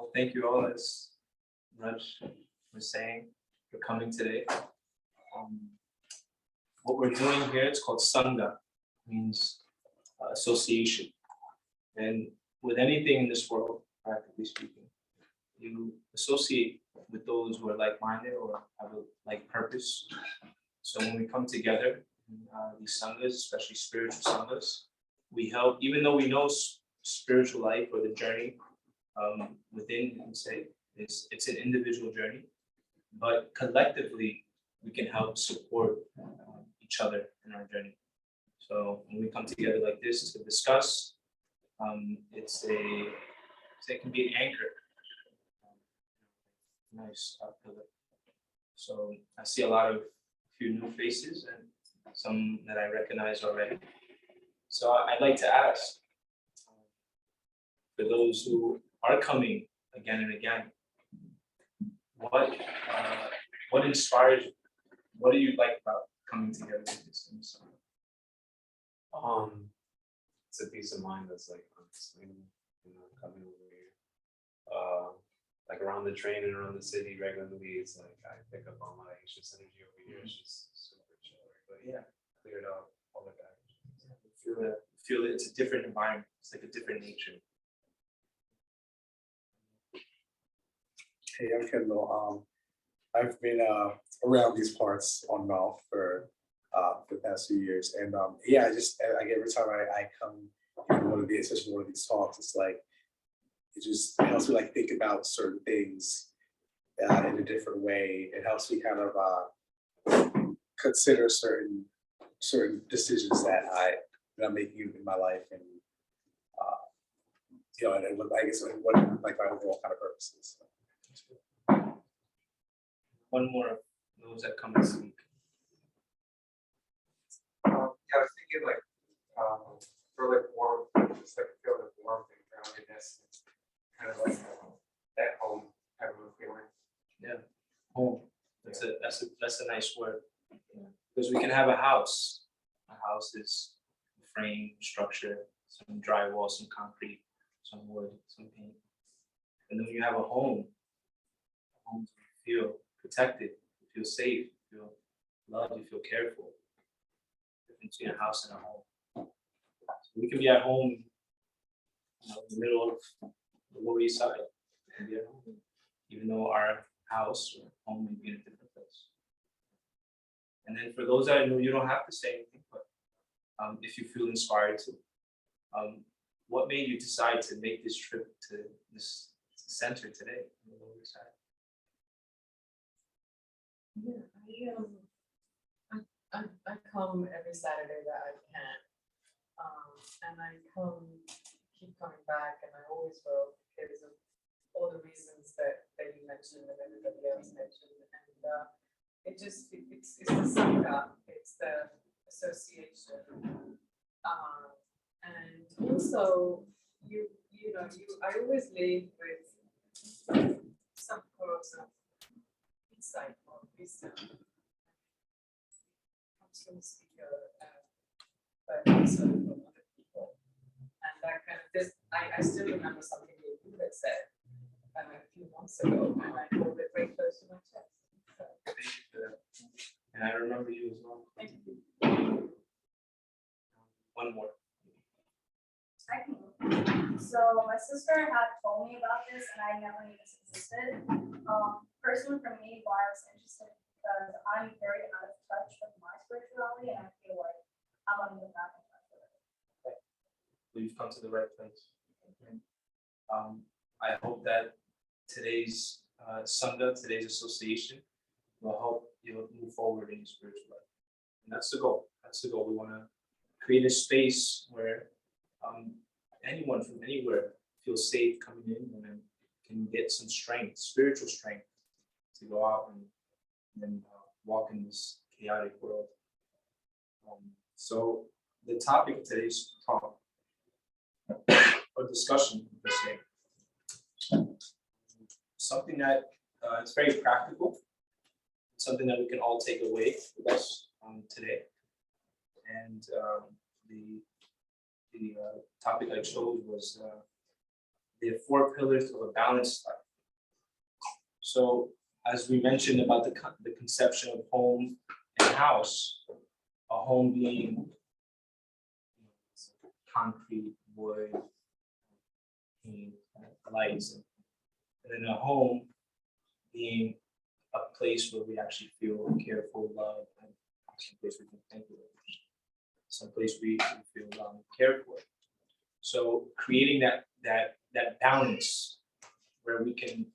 Well, thank you all, as Raj was saying, for coming today. What we're doing here, it's called Sangha, means association. And with anything in this world, practically speaking, you associate with those who are like-minded or have a like purpose. So when we come together in these sanghas, especially spiritual sanghas, we help, even though we know spiritual life or the journey within, you can say, it's an individual journey, but collectively we can help support each other in our journey. So when we come together like this to discuss, it can be an anchor. Nice pillar. So I see a few new faces and some that I recognize already. So I'd like to ask, for those who are coming again and again, what inspires you? What do you like about coming together with this in the summer? It's a peace of mind that's like unexplainable, coming over here. Like around the train and around the city regularly, it's like I pick up all my anxious energy over here. It's just super chill. Everybody cleared out all the baggage. Feel that it's a different environment. It's like a different nature. Hey, I'm Kendall. I've been around these parts on and off for the past few years, and I every time I come to especially one of these talks, it's like it helps me like think about certain things in a different way. It helps me kind of consider certain decisions that I'm making in my life, and and I guess what like my overall kind of purposes. One more of those that come and speak. I was thinking like for like warmth, just like feel like warmth and groundedness, kind of like at home type of a feeling. Yeah, home. That's a nice word. Because we can have a house. A house is a frame, structure, some drywall, some concrete, some wood, some paint. And then when you have a home you feel protected, you feel safe, you feel loved, you feel cared for. Difference between a house and a home. So we can be at home, in the middle of the Lower East Side, and be at home, even though our house or home may be in a different place. And then for those that know, you don't have to say anything, but if you feel inspired to, what made you decide to make this trip to this center today in the Lower East Side? Yeah, I come every Saturday that I can, and I keep coming back, and I always will because of all the reasons that you mentioned and everybody else mentioned, and it's the sangha, it's the association, and also I always leave with some course of insight or wisdom comes from the speaker, but also from other people, and that kind of I still remember something that you had said a few months ago, and I hold it very close to my chest. So. Thank you for that. And I remember you as well. Thank you. One more. I can go. So my sister had told me about this, and I never knew this existed. Personally, for me, why I was interested because I'm very out of touch with my spirituality, and I feel like I want to get back in touch with it. Well, you've come to the right place. Okay. I hope that today's Sangha, today's association, will help you move forward in your spiritual life. And that's the goal. That's the goal. We want to create a space where anyone from anywhere feels safe coming in and can get some strength, spiritual strength, to go out and walk in this chaotic world. So the topic of today's talk or discussion, per se, something that it's very practical, something that we can all take away with us today. And the topic I chose was the 4 pillars of a balanced life. So as we mentioned about the conception of home and house, a home being concrete, wood, paint, lights, and then a home being a place where we actually feel cared for, loved, and some place we can thank you, some place we feel cared for. So creating that balance where we can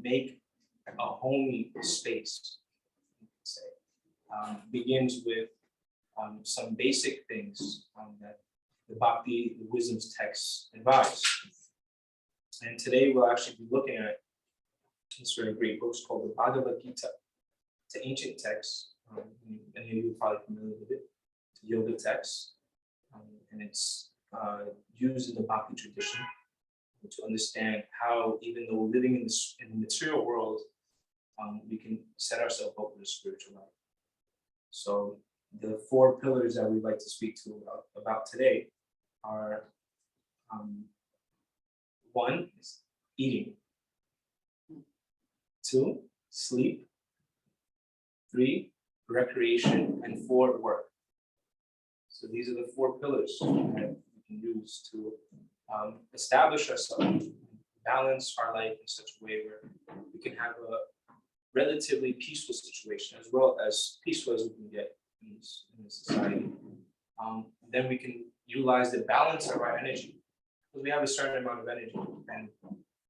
make a homey space, you could say, begins with some basic things that the Bhakti, the wisdom's texts advise. And today we'll actually be looking at this very great book called the Bhagavad Gita. It's an ancient text. Many of you are probably familiar with it. It's a yoga text, and it's used in the Bhakti tradition to understand how, even though living in the material world, we can set ourselves up with a spiritual life. So the 4 pillars that we'd like to speak to about today are 1 is eating, 2, sleep, 3, recreation, and 4, work. So these are the 4 pillars that we can use to establish ourselves, balance our life in such a way where we can have a relatively peaceful situation, as well as peaceful as we can get in this society. Then we can utilize the balance of our energy, because we have a certain amount of energy, and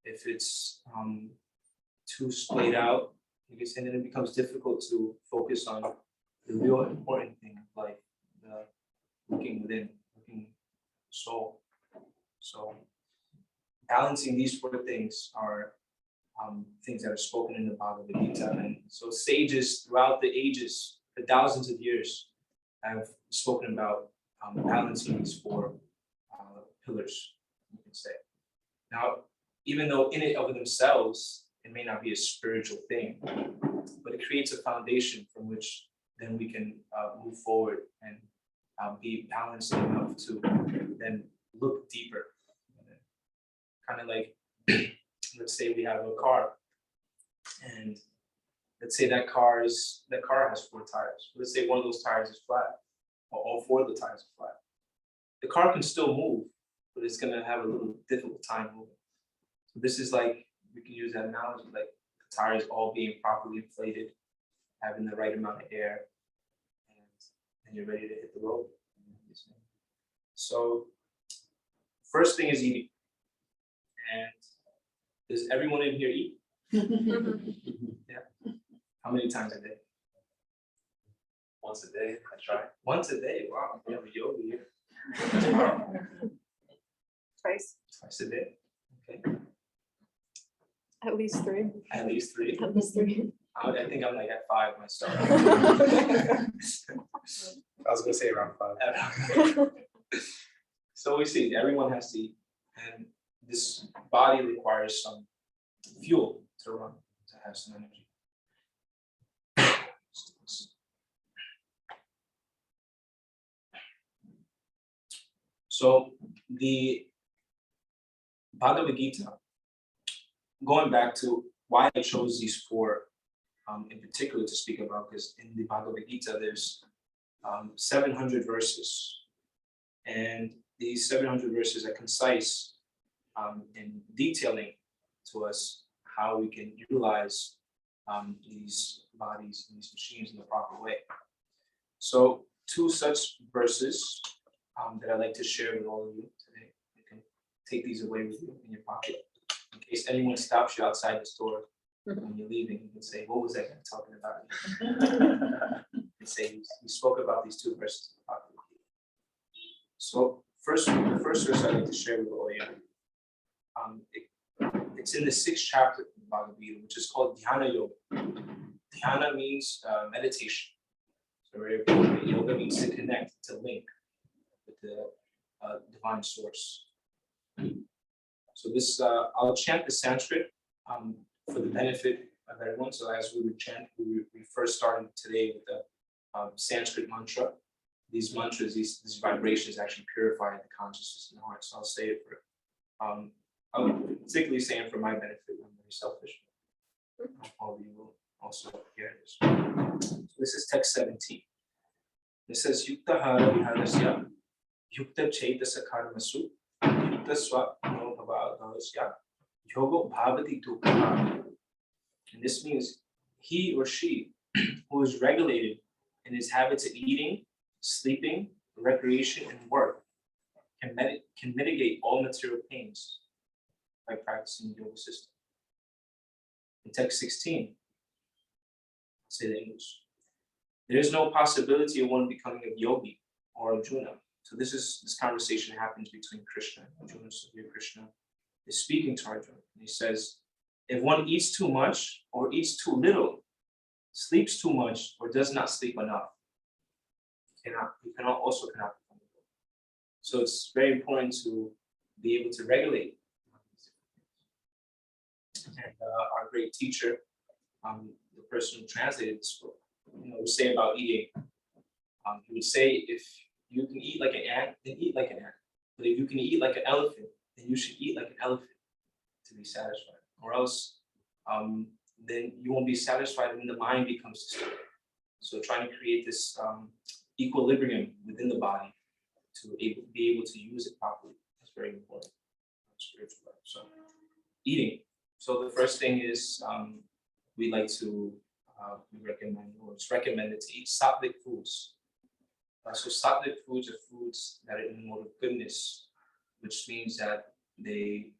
if it's too splayed out, you can say, then it becomes difficult to focus on the real important thing, like the looking within, looking soul. So balancing these 4 things are things that are spoken in the Bhagavad Gita. And so sages throughout the ages, for thousands of years, have spoken about balancing these 4 pillars, you can say. Now, even though in it of themselves, it may not be a spiritual thing, but it creates a foundation from which then we can move forward and be balanced enough to then look deeper. Kind of like, let's say we have a car, and let's say that car has 4 tires. Let's say one of those tires is flat, or all 4 of the tires are flat. The car can still move, but it's going to have a little difficult time moving. So this is like, we can use that analogy, like the tires all being properly inflated, having the right amount of air, and you're ready to hit the road. So first thing is eating. And does everyone in here eat? Yeah. How many times a day? Once a day, I try. Once a day. Wow, we have a yoga here. Twice, Twice a day. Okay. at least 3. At least 3. At least 3. I think I'm like at 5 myself. I was gonna say around 5. So we see everyone has to eat, and this body requires some fuel to run, to have some energy. So the Bhagavad Gita, going back to why I chose these 4 in particular to speak about, because in the Bhagavad Gita there's 700 verses, and these 700 verses are concise in detailing to us how we can utilize these bodies and these machines in the proper way. So 2 such verses that I'd like to share with all of you today. You can take these away with you in your pocket. In case anyone stops you outside the store when you're leaving, you can say, what was that guy talking about? And say, he spoke about these 2 verses in the Bhagavad Gita. So the first verse I'd like to share with all of you, it's in the 6th chapter of the Bhagavad Gita, which is called Dhyana Yoga. Dhyana means meditation. So yoga means to connect, to link with the divine source. So this, I'll chant the Sanskrit for the benefit of everyone. So as we would chant, we first started today with the Sanskrit mantra. These mantras, these vibrations actually purify the consciousness in the heart. So I'll say it for I'm particularly saying for my benefit, I'm very selfish. All of you will also hear this. So this is text 17. It says, Yukta hara viharasya, Yukta chaitasa karmasu, Yukta swa no bhava bhavasya, yogo bhavati dukha. And this means he or she who is regulated in his habits of eating, sleeping, recreation, and work can mitigate all material pains by practicing the yoga system. In text 16, I'll say the English. There is no possibility of one becoming a yogi or Arjuna. So this conversation happens between Krishna and Arjuna. So here Krishna is speaking to Arjuna. And he says, if one eats too much or eats too little, sleeps too much or does not sleep enough, you cannot become a yogi. So it's very important to be able to regulate. And our great teacher, the person who translated this book, would say about eating. He would say, if you can eat like an ant, then eat like an ant. But if you can eat like an elephant, then you should eat like an elephant to be satisfied. Or else, then you won't be satisfied when the mind becomes disturbed. So trying to create this equilibrium within the body to be able to use it properly is very important. Spiritual life. So eating. So the first thing is we like to recommend, or it's recommended to eat sattvic foods. So sattvic foods are foods that are in the mode of goodness, which means that they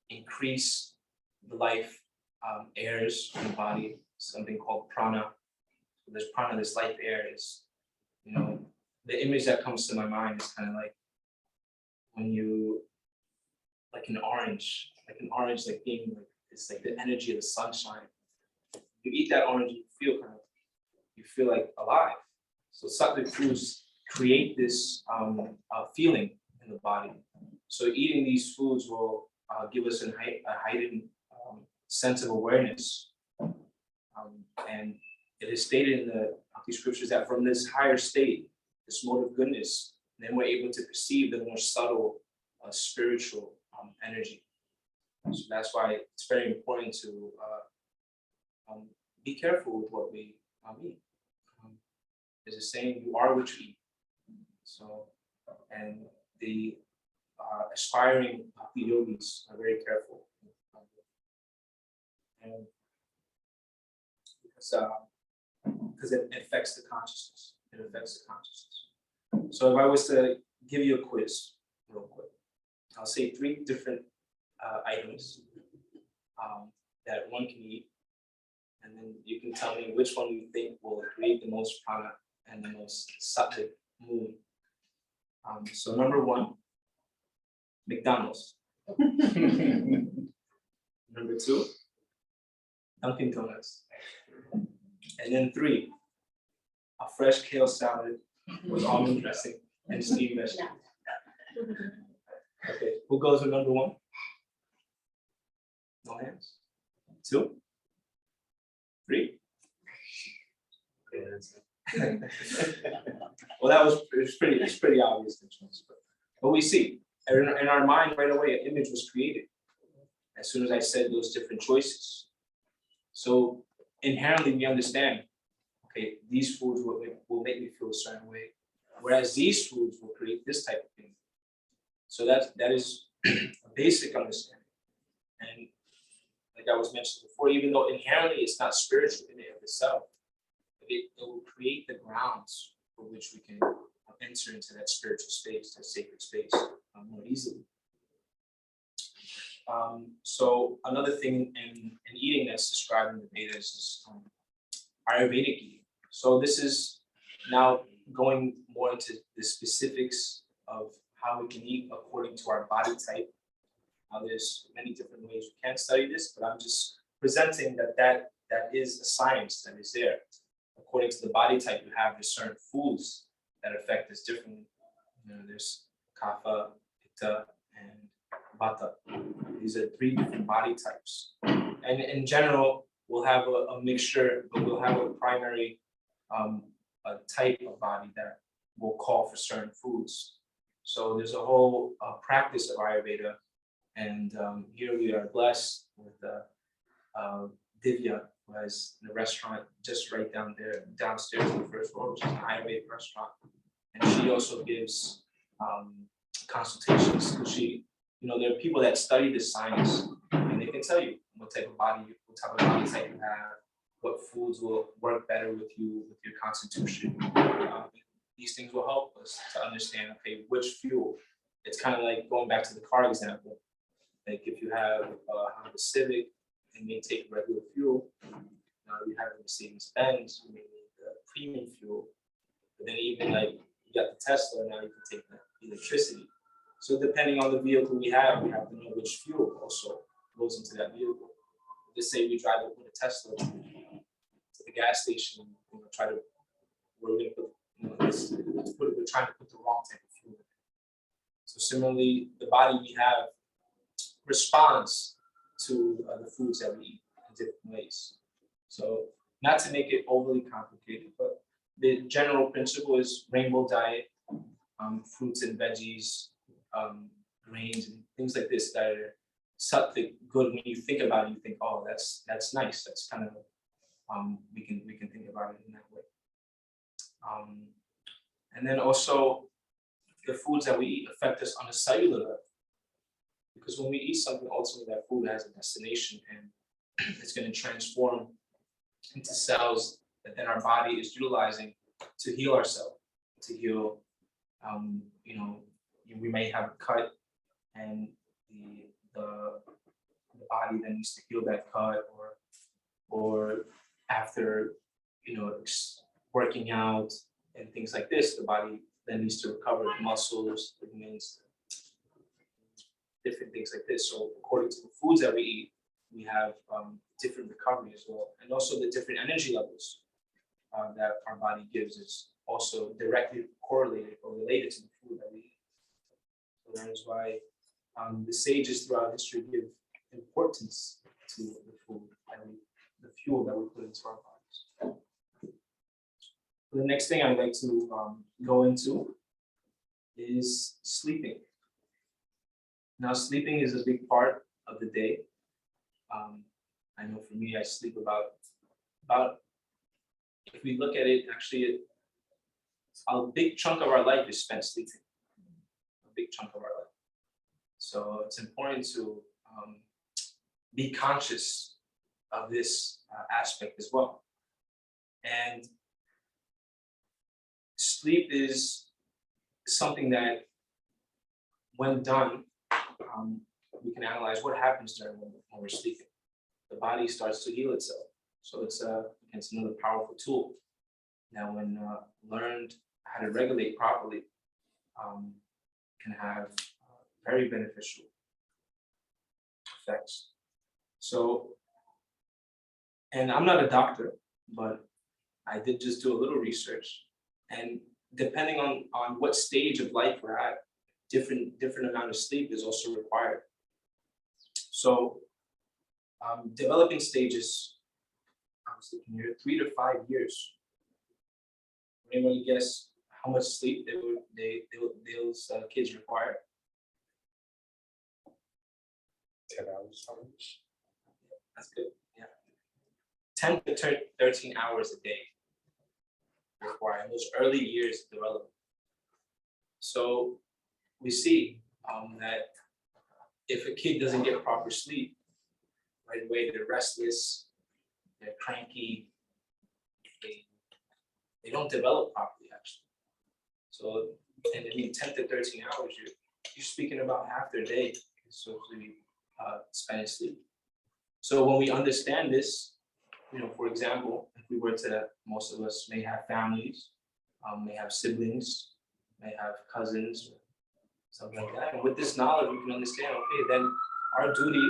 increase the life airs in the body, something called prana. So there's prana, this life air is, the image that comes to my mind is kind of like when you, like an orange, like being like, it's like the energy of the sunshine. You eat that orange, you feel like alive. So sattvic foods create this feeling in the body. So eating these foods will give us a heightened sense of awareness. And it is stated in the scriptures that from this higher state, this mode of goodness, then we're able to perceive the more subtle spiritual energy. So that's why it's very important to be careful with what we eat. There's a saying, you are what you eat. So, and the aspiring yogis are very careful. And because it affects the consciousness. It affects the consciousness. So if I was to give you a quiz real quick, I'll say 3 different items that one can eat, and then you can tell me which one you think will create the most prana and the most sattvic mood. So number 1, McDonald's. Number 2, Dunkin' Donuts. And then 3, a fresh kale salad with almond dressing and steamed vegetables. Okay, who goes with number 1? No hands. 2, 3. Okay, that's it. Well, it's pretty obvious. But we see in our mind right away, an image was created as soon as I said those different choices. So inherently we understand, okay, these foods will make me feel a certain way, whereas these foods will create this type of thing. So that is a basic understanding. And like I was mentioning before, even though inherently it's not spiritual in and of itself, it will create the grounds for which we can enter into that spiritual space, that sacred space more easily. So another thing in eating that's described in the Vedas is Ayurvedic eating. So this is now going more into the specifics of how we can eat according to our body type. Now there's many different ways we can study this, but I'm just presenting that is a science that is there. According to the body type you have, there's certain foods that affect us differently. There's kapha, pitta, and vata. These are 3 different body types. And in general, we'll have a mixture, but we'll have a primary a type of body that will call for certain foods. So there's a whole practice of Ayurveda And here we are blessed with Divya, who has the restaurant just right down there, downstairs on the first floor, which is an Ayurvedic restaurant. And she also gives consultations. So she, there are people that study this science, and they can tell you what type of body type you have, what foods will work better with you, with your constitution. These things will help us to understand, okay, which fuel. It's kind of like going back to the car example. Like if you have a Honda Civic, you may take regular fuel. Now you have a Mercedes Benz, you may need the premium fuel. But then even like you got the Tesla, now you can take the electricity. So depending on the vehicle we have to know which fuel also goes into that vehicle. Just say we drive up with a Tesla to the gas station, we're trying to put the wrong type of fuel in. So similarly, the body we have responds to the foods that we eat in different ways. So not to make it overly complicated, but the general principle is rainbow diet, fruits and veggies, grains and things like this that are something good. When you think about it, you think, oh, that's nice. That's kind of we can think about it in that way. And then also the foods that we eat affect us on a cellular level. Because when we eat something, ultimately that food has a destination and it's going to transform into cells that then our body is utilizing to heal ourselves, to heal, we may have a cut and the body then needs to heal that cut, or after, working out and things like this, the body then needs to recover the muscles, ligaments, different things like this. So according to the foods that we eat, we have different recovery as well. And also the different energy levels that our body gives is also directly correlated or related to the food that we eat. So that is why the sages throughout history give importance to the food and the fuel that we put into our bodies. The next thing I'd like to go into is sleeping. Now, sleeping is a big part of the day. I know for me, I sleep about, if we look at it, actually, a big chunk of our life is spent sleeping. A big chunk of our life. So it's important to be conscious of this aspect as well. And sleep is something that, when done, we can analyze what happens during when we're sleeping. The body starts to heal itself. So it's another powerful tool. Now, when learned how to regulate properly, can have very beneficial effects. So, and I'm not a doctor, but I did just do a little research, and depending on what stage of life we're at, different amount of sleep is also required. So developing stages, I was looking here, 3 to 5 years. Anybody guess how much sleep those kids require? 10 hours, how much? That's good, yeah. 10 to 13 hours a day require in those early years of development. So we see that if a kid doesn't get proper sleep, right away they're restless, they're cranky, they don't develop properly actually. So, and I mean 10 to 13 hours, you're speaking about half their day is socially spent in sleep. So when we understand this, for example, if we were to, most of us may have families, may have siblings, may have cousins, something like that. And with this knowledge, we can understand, okay, then our duty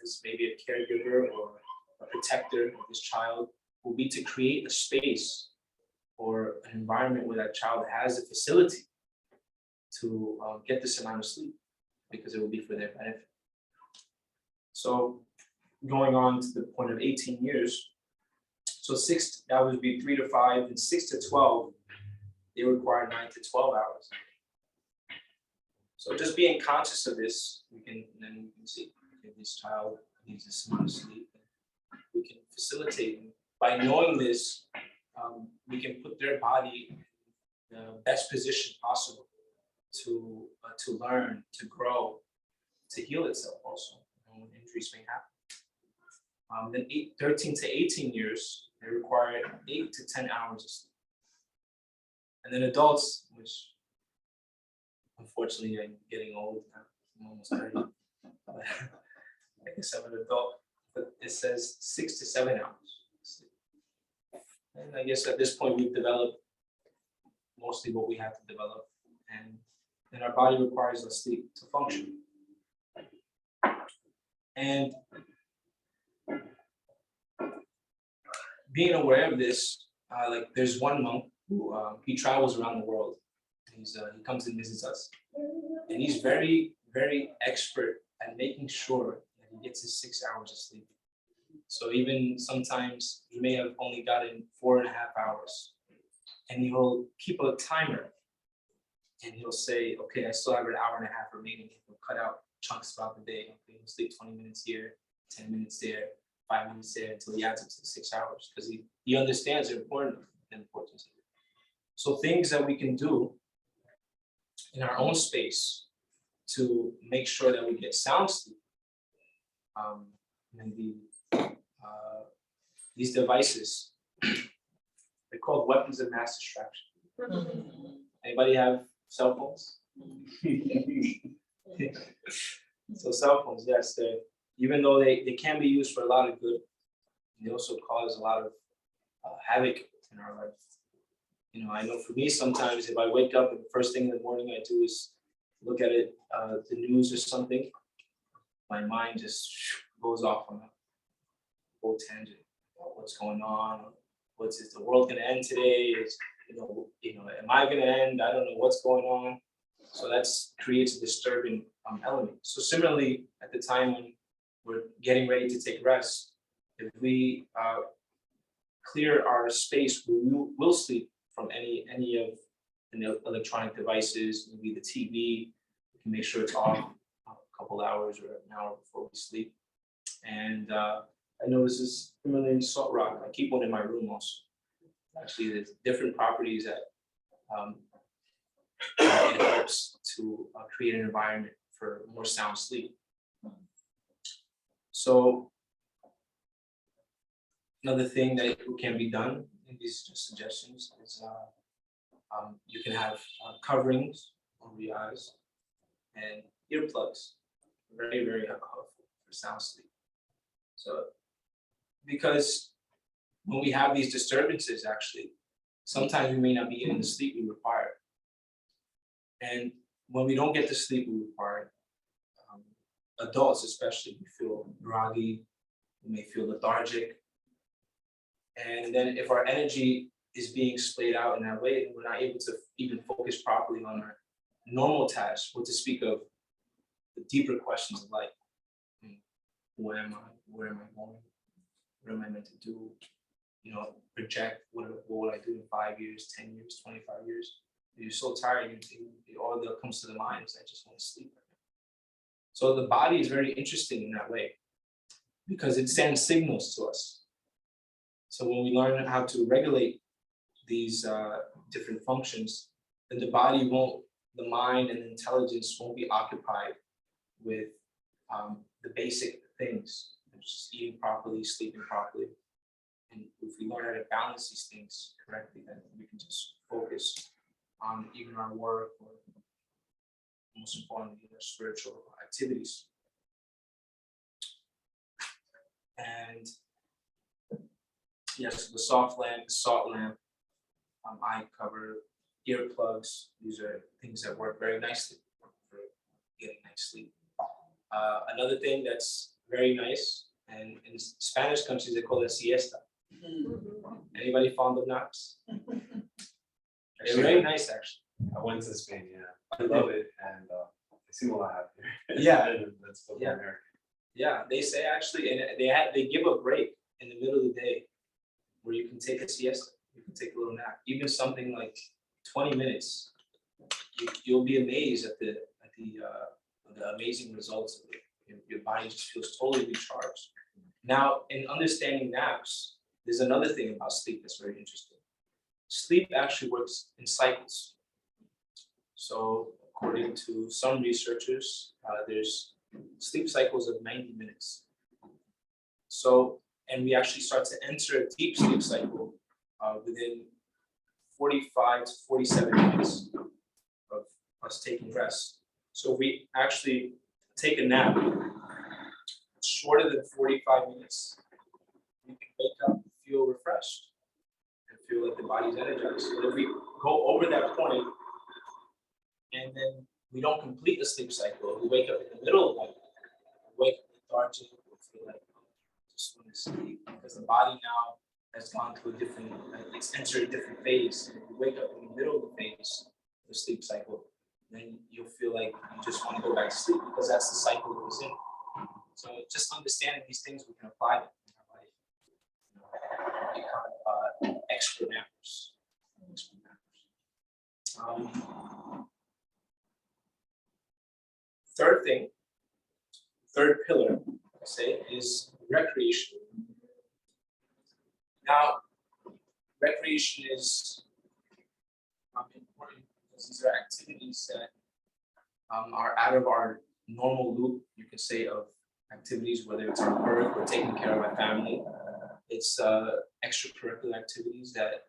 as maybe a caregiver or a protector of this child will be to create a space or an environment where that child has a facility to get this amount of sleep, because it will be for their benefit. So going on to the point of 18 years, so that would be 3 to 5, and 6 to 12, they require 9 to 12 hours. So just being conscious of this, then we can see, okay, this child needs this amount of sleep. We can facilitate, by knowing this, we can put their body in the best position possible to learn, to grow, to heal itself also, when injuries may happen. Then 13 to 18 years, they require 8 to 10 hours of sleep. And then adults, which unfortunately I'm getting old now, I'm almost 30, but I guess I'm an adult, but it says 6 to 7 hours of sleep. And I guess at this point we've developed mostly what we have to develop, and then our body requires less sleep to function. And being aware of this, like there's one monk who he travels around the world. He comes and visits us, and he's very, very expert at making sure that he gets his 6 hours of sleep. So even sometimes he may have only gotten 4.5 hours, and he'll keep a timer, and he'll say, okay, I still have an hour and a half remaining. He'll cut out chunks throughout the day. Okay, he'll sleep 20 minutes here, 10 minutes there, 5 minutes there, until he adds up to 6 hours, because he understands the importance of it. So things that we can do in our own space to make sure that we get sound sleep. And these devices, they're called weapons of mass distraction. Anybody have cell phones? So cell phones, yes, even though they can be used for a lot of good, they also cause a lot of havoc in our life. You know, I know for me, sometimes if I wake up and the first thing in the morning I do is look at it, the news or something, my mind just goes off on a whole tangent about what's going on. Is the world going to end today? Am I going to end? I don't know what's going on. So that creates a disturbing element. So similarly, at the time when we're getting ready to take rest, if we clear our space, we'll sleep from any of the electronic devices, maybe the TV. We can make sure it's off a couple hours or an hour before we sleep. And I know this is familiar in Salt Rock. I keep one in my room also. Actually, there's different properties that it helps to create an environment for more sound sleep. So another thing that can be done, and these are just suggestions, is you can have coverings over your eyes and earplugs. Very, very helpful for sound sleep. So, because when we have these disturbances, actually, sometimes we may not be getting the sleep we require. And when we don't get the sleep we require, adults especially, we feel groggy, we may feel lethargic. And then if our energy is being splayed out in that way, then we're not able to even focus properly on our normal tasks, what to speak of the deeper questions of life. Who am I? Where am I going? What am I meant to do? Project what will I do in 5 years, 10 years, 25 years? You're so tired, all that comes to the mind is I just want to sleep. So the body is very interesting in that way because it sends signals to us. So when we learn how to regulate these different functions, then the mind and intelligence won't be occupied with the basic things, just eating properly, sleeping properly. And if we learn how to balance these things correctly, then we can just focus on even our work or most importantly, our spiritual activities. And yes, the soft lamp, the salt lamp, eye cover, earplugs, these are things that work very nicely for getting nice sleep. Another thing that's very nice, and in Spanish countries they call it siesta. Anybody fond of naps? They're very nice, actually. I went to Spain, yeah. I love it, and they seem a lot happier. Yeah. That's so American. Yeah, they say actually, and they give a break in the middle of the day where you can take a siesta, you can take a little nap, even something like 20 minutes. You'll be amazed at the the amazing results of it. Your body just feels totally recharged. Now, in understanding naps, there's another thing about sleep that's very interesting. Sleep actually works in cycles. So according to some researchers, there's sleep cycles of 90 minutes. So, and we actually start to enter a deep sleep cycle within 45 to 47 minutes of us taking rest. So if we actually take a nap shorter than 45 minutes, you can wake up and feel refreshed and feel like the body's energized. But if we go over that point and then we don't complete the sleep cycle, we wake up in the middle of the night, we wake up lethargic, we feel like just want to sleep because the body now has gone to a different, it's entered a different phase. And if you wake up in the middle of the phase of the sleep cycle, then you'll feel like you just want to go back to sleep because that's the cycle it was in. So just understanding these things, we can apply them in our life. Become expert nappers. Third thing, third pillar, I say, is recreation. Now, recreation is important because these are activities that are out of our normal loop, you could say, of activities, whether it's our work or taking care of our family. It's extracurricular activities that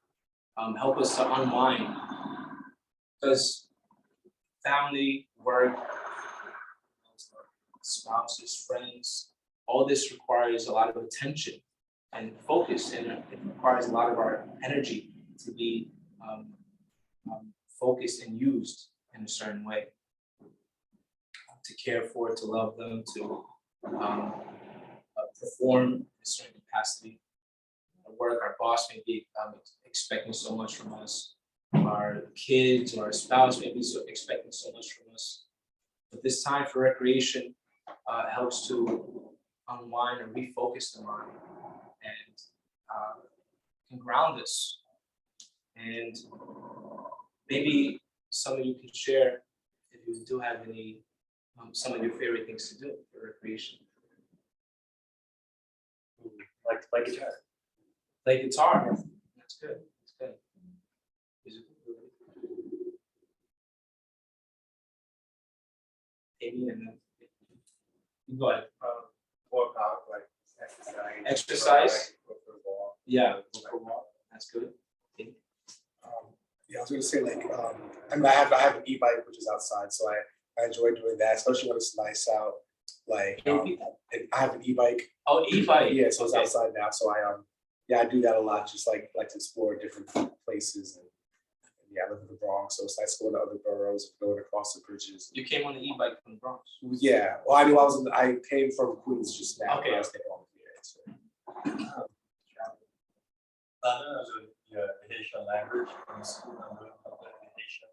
help us to unwind. Because family, work, spouses, friends, all this requires a lot of attention and focus, and it requires a lot of our energy to be focused and used in a certain way. To care for, to love them, to perform in a certain capacity. At work, our boss may be expecting so much from us. Our kids or our spouse may be expecting so much from us. But this time for recreation helps to unwind and refocus the mind and can ground us. And maybe some of you can share if you do have any some of your favorite things to do for recreation. Like to play guitar. Play guitar. That's good. That's good. Amy and then you go ahead. Work out, like exercise. Exercise? Go for a walk. Yeah, go for a walk. That's good. Yeah, I was gonna say like, I mean, I have an e-bike which is outside, so I enjoy doing that, especially when it's nice out. Like, Can you repeat that? and I have an e-bike. Oh, e-bike. Yeah, so it's Okay. outside now, so I do that a lot, just like to explore different places and yeah, I live in the Bronx, so it's nice going to other boroughs, going across the bridges. You came on the e-bike from the Bronx. Yeah, well, I came from Queens just now. Okay. But I was thinking, so. The Haitian language from school. I'm doing the Haitian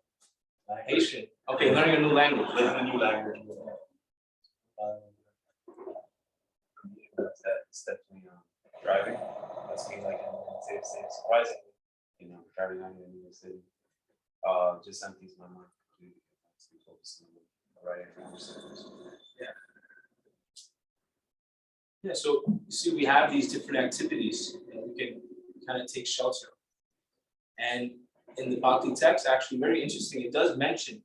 language. Haitian. Okay, learning a new language. Learning a new language. That's definitely driving. That's me like in the safe state. Surprisingly, driving out in New York City just empties my mind completely. To be focused on the right answers. Yeah, so you see, we have these different activities that we can kind of take shelter. And in the Bhakti text, actually very interesting, it does mention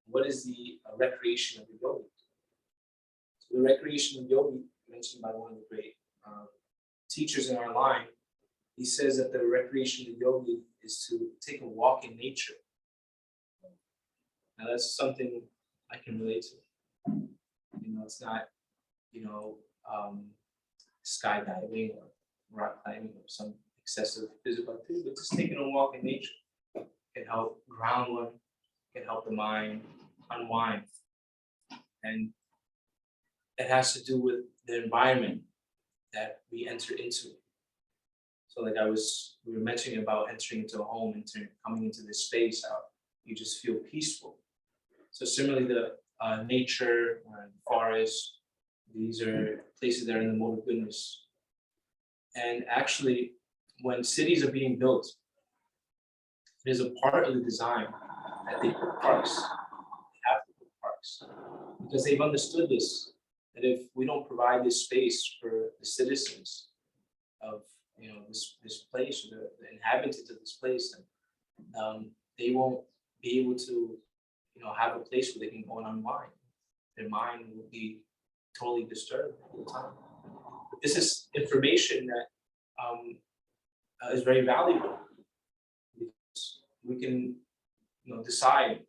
what is the recreation of the yogi. So the recreation of yogi, mentioned by one of the great teachers in our line, he says that the recreation of the yogi is to take a walk in nature. Now that's something I can relate to. It's not, skydiving or rock climbing or some excessive physical activity, but just taking a walk in nature can help ground one, can help the mind unwind. And it has to do with the environment that we enter into. So like we were mentioning about entering into a home, coming into this space, how you just feel peaceful. So similarly, the nature, forest, these are places that are in the mode of goodness. And actually, when cities are being built, it is a part of the design that they put parks. They have to put parks. products. Because they've understood this, that if we don't provide this space for the citizens of, this place, or the inhabitants of this place, then they won't be able to, have a place where they can go and unwind. Their mind will be totally disturbed all the time. But this is information that is very valuable, because we can, decide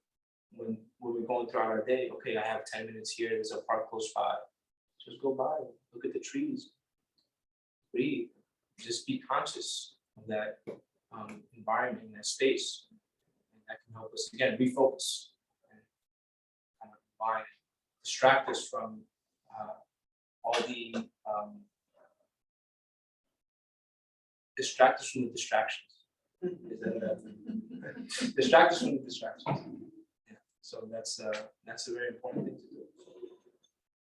when we're going throughout our day. Okay, I have 10 minutes here. There's a park close by. Just go by, look at the trees, breathe. Just be conscious of that environment, that space, and that can help us again refocus and kind of combine, distract us from all the distract us from the distractions. Is that distract us from the distractions? Yeah. So that's a very important thing to do.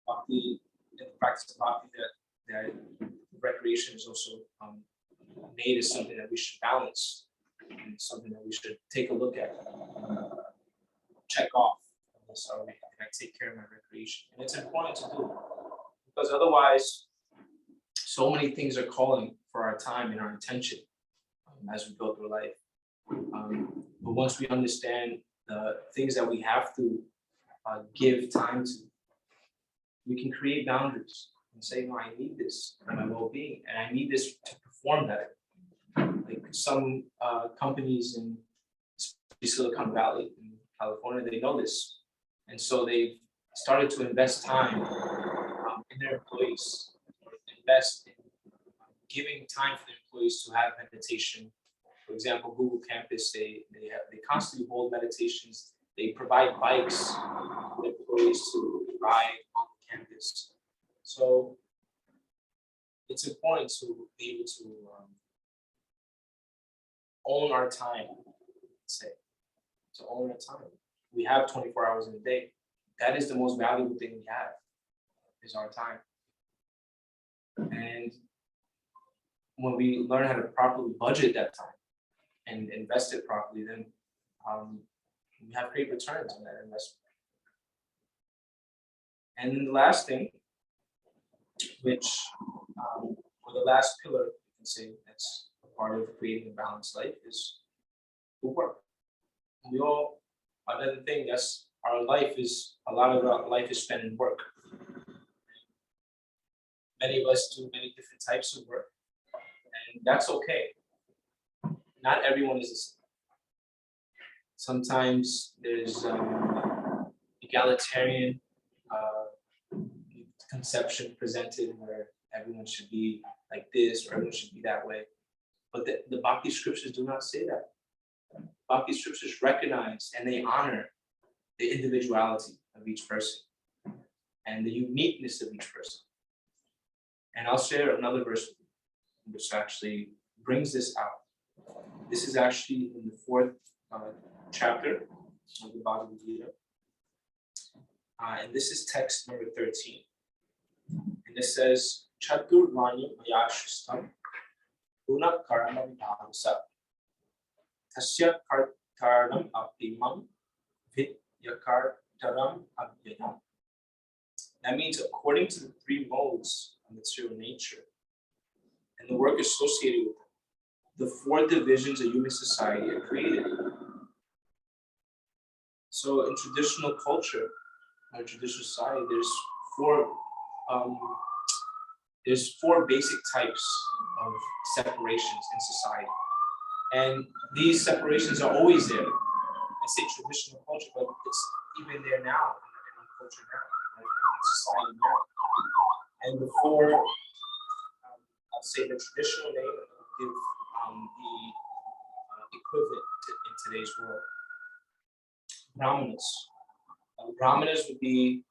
Bhakti, in the practice of bhakti, that recreation is also made as something that we should balance, and something that we should take a look at, check off. So can I take care of my recreation? And it's important to do, because otherwise, so many things are calling for our time and our attention as we go through life. But once we understand the things that we have to give time to, we can create boundaries and say, no, I need this for my well-being, and I need this to perform better. Like some companies in Silicon Valley in California, they know this, and so they've started to invest time in their employees, invest in giving time for the employees to have meditation. For example, Google Campus, they constantly hold meditations. They provide bikes for the employees to ride on the campus. So it's important to be able to own our time, to own our time. We have 24 hours in a day. That is the most valuable thing we have, is our time. And when we learn how to properly budget that time and invest it properly, then we have great returns on that investment. And then the last thing, which, or the last pillar, you can say, that's a part of creating a balanced life, is the work. We all, another thing, that's our life is, a lot of our life is spent in work. Many of us do many different types of work, and that's okay. Not everyone is the same. Sometimes there's egalitarian conception presented where everyone should be like this or everyone should be that way. But the Bhakti scriptures do not say that. Bhakti scriptures recognize and they honor the individuality of each person and the uniqueness of each person. And I'll share another verse which actually brings this out. This is actually in the 4th chapter of the Bhagavad Gita. And this is text number 13. And it says, Chatur Vanya Mayashustam Guna Karma Vidhamsa Tasya Kartaranam Apimam Vidyakartaram Abhyayam. That means according to the 3 modes of material nature and the work associated with them, the 4 divisions of human society are created. So in traditional culture, or traditional society, there's 4 basic types of separations in society. And these separations are always there. I say traditional culture, but it's even there now in our culture now, right? In society now. And the 4, I'll say the traditional name, I'll give the equivalent in today's world. Brahmanas. Brahmanas would be,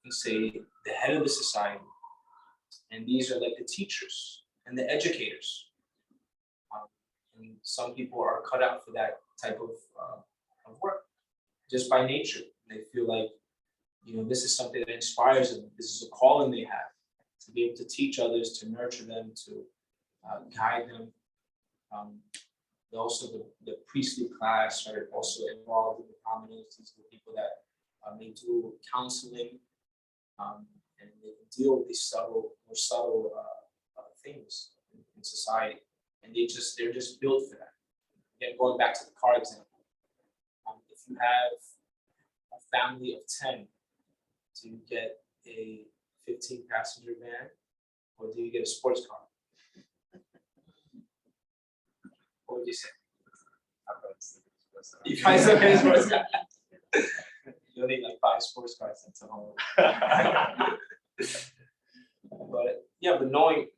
let's say, the head of the society. And these are like the teachers and the educators. And some people are cut out for that type of work, just by nature. They feel like, this is something that inspires them. This is a calling they have, to be able to teach others, to nurture them, to guide them. Also the priestly class are also involved in the brahmanas. These are the people that They do counseling, and they can deal with these more subtle things in society, and they're just built for that. Again, going back to the car example, if you have a family of 10, do you get a 15-passenger van, or do you get a sports car? What would you say? You buy some kind of sports car. You'll need like 5 sports cars into home. But yeah, but knowing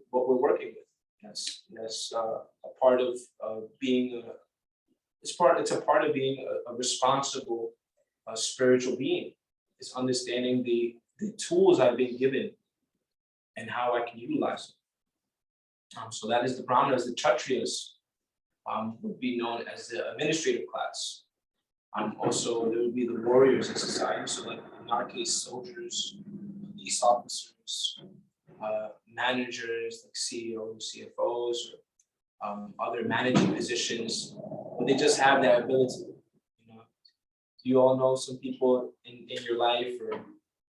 what we're working with, that's a part of being it's a part of being a responsible spiritual being. Is understanding the tools I've been given and how I can utilize them. So that is the brahmanas. The kshatriyas would be known as the administrative class. Also, there would be the warriors in society. So, like in our case, soldiers, police officers, managers like CEOs, CFOs, or other managing positions. But they just have that ability. You know, you all know some people in your life or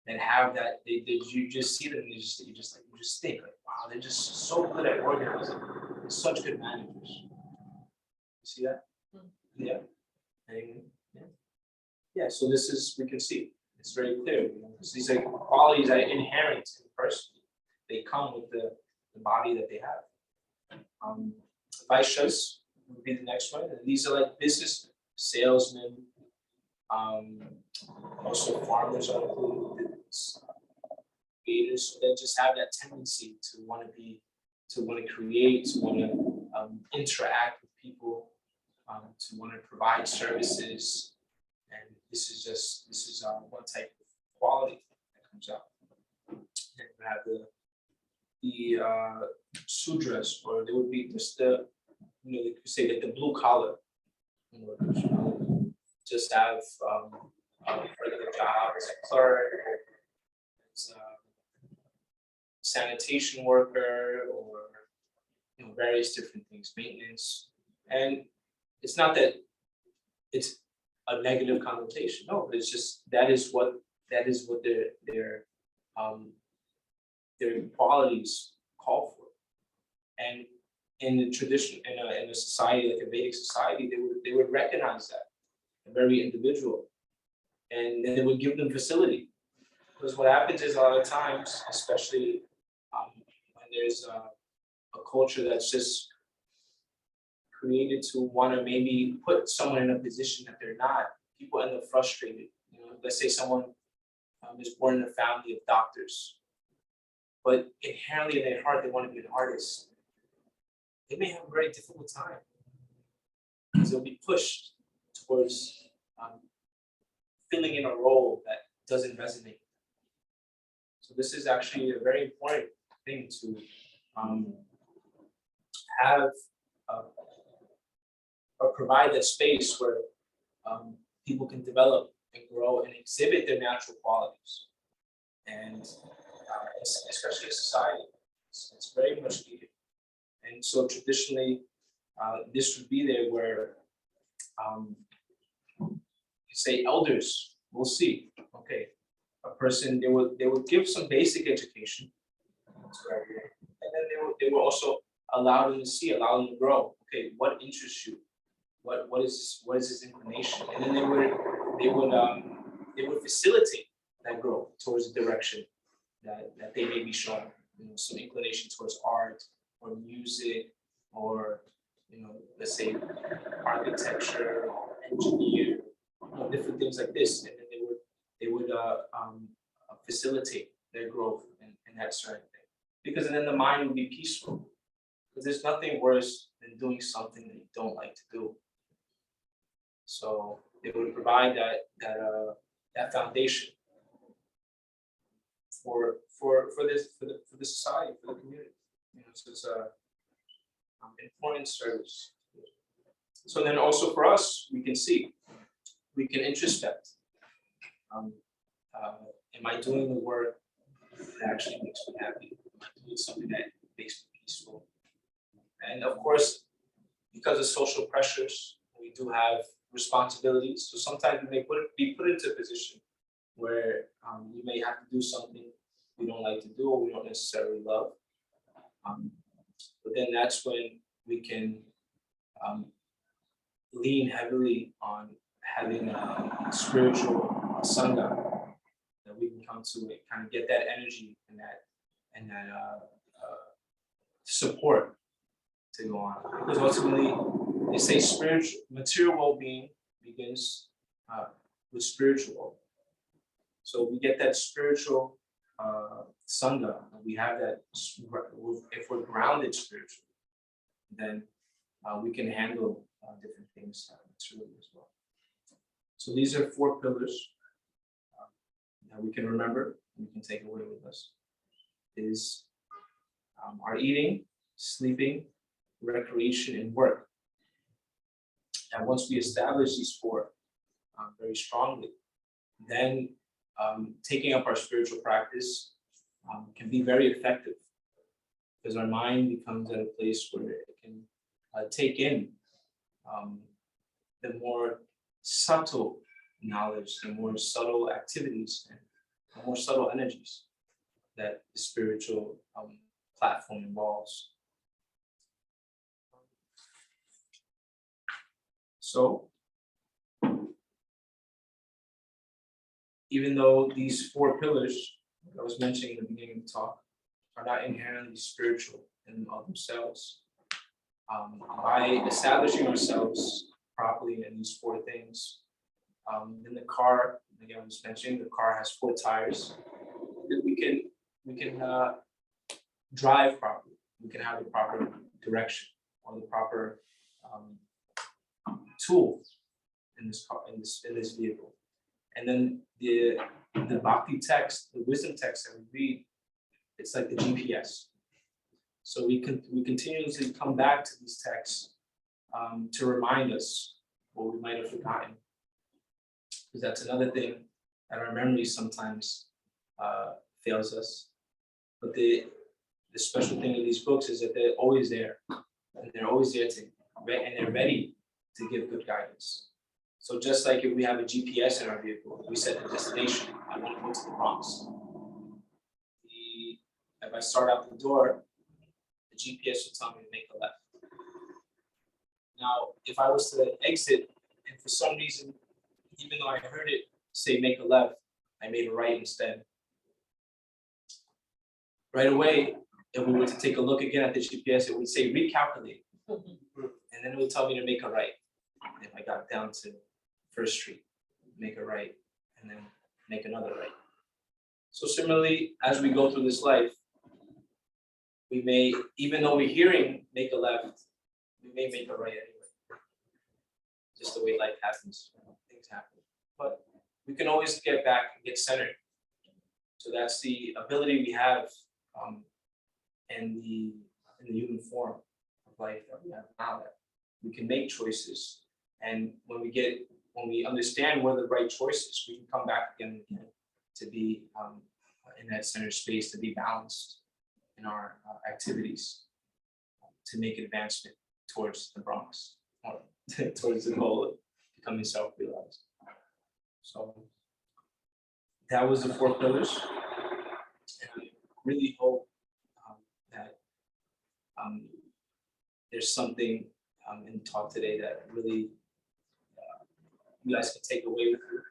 that have that. You just see them and you just think like, wow, they're just so good at organizing. They're such good managers. You see that? Yeah. Yeah, so this is, we can see, it's very clear, you know, because these are qualities that are inherent in the person. They come with the body that they have. Vaishyas would be the next one. And these are like business salesmen, also farmers are included, creators, so they just have that tendency to want to create, to want to interact with people, to want to provide services. And this is one type of quality that comes out. And we have the sudras, or they would be just the, you know, they could say that the blue collar workers, you know, just have a regular job as a clerk, as a sanitation worker, or you know, various different things, maintenance. And it's not that it's a negative connotation. No, but it's just that is what their qualities call for. And in the tradition, in a society like a Vedic society, they would recognize that, a very individual, and then they would give them facility. Because what happens is a lot of times, especially when there's a culture that's just created to want to maybe put someone in a position that they're not, people end up frustrated. You know, let's say someone is born in a family of doctors, but inherently in their heart they want to be an artist. They may have a very difficult time because they'll be pushed towards filling in a role that doesn't resonate. So this is actually a very important thing to have or provide that space where people can develop and grow and exhibit their natural qualities. And especially in society, it's very much needed. And so traditionally, this would be there where you say elders will see, okay, a person, they would give some basic education to everyone, and then they will also allow them to see, allow them to grow. Okay, what interests you? What is this inclination? And then they would facilitate that growth towards the direction that they may be showing. You know, some inclination towards art or music, or you know, let's say architecture or engineer, you know, different things like this. And then they would facilitate their growth in that certain thing. Because then the mind would be peaceful. Because there's nothing worse than doing something that you don't like to do. So they would provide that foundation for the society, for the community. You know, so it's a important service. So then also for us, we can see, we can introspect. Am I doing the work that actually makes me happy? Am I doing something that makes me peaceful? And of course, because of social pressures, we do have responsibilities. So sometimes we may be put into a position where we may have to do something we don't like to do or we don't necessarily love. But then that's when we can lean heavily on having a spiritual sangha that we can come to and kind of get that energy and that support to go on. Because ultimately, they say spiritual, material well-being begins with spiritual. So we get that spiritual sangha, we have that, if we're grounded spiritually, then we can handle different things materially as well. So these are 4 pillars that we can remember, we can take away with us, is our eating, sleeping, recreation, and work. And once we establish these 4 very strongly, then taking up our spiritual practice can be very effective, because our mind becomes at a place where it can take in the more subtle knowledge, the more subtle activities, and the more subtle energies that the spiritual platform involves. So, even though these 4 pillars I was mentioning in the beginning of the talk are not inherently spiritual in of themselves, by establishing ourselves properly in these 4 things, then the car, again, I was mentioning, the car has 4 tires. We can drive properly. We can have the proper direction or the proper tool in this car, in this vehicle. And then the bhakti text, the wisdom text that we read, it's like the GPS. So we continuously come back to these texts to remind us what we might have forgotten. Because that's another thing that our memory sometimes fails us. But the special thing of these books is that they're always there, and they're always there and they're ready to give good guidance. So just like if we have a GPS in our vehicle, we set the destination. I want to go to the Bronx. If I start out the door, the GPS will tell me to make a left. Now, if I was to exit, and for some reason, even though I heard it say make a left, I made a right instead. Right away, if we were to take a look again at the GPS, it would say recalculate. And then it would tell me to make a right. If I got down to First Street, make a right, and then make another right. So similarly, as we go through this life, we may, even though we're hearing make a left, we may make a right anyway. Just the way life happens, things happen. But we can always get back and get centered. So that's the ability we have in the human form of life that we have now, that we can make choices. And when we understand what are the right choices, we can come back again and again to be in that center space, to be balanced in our activities, to make advancement towards the Bronx, or towards the goal of becoming self-realized. So that was the 4 pillars. And I really hope that there's something in the talk today that really you guys can take away with you,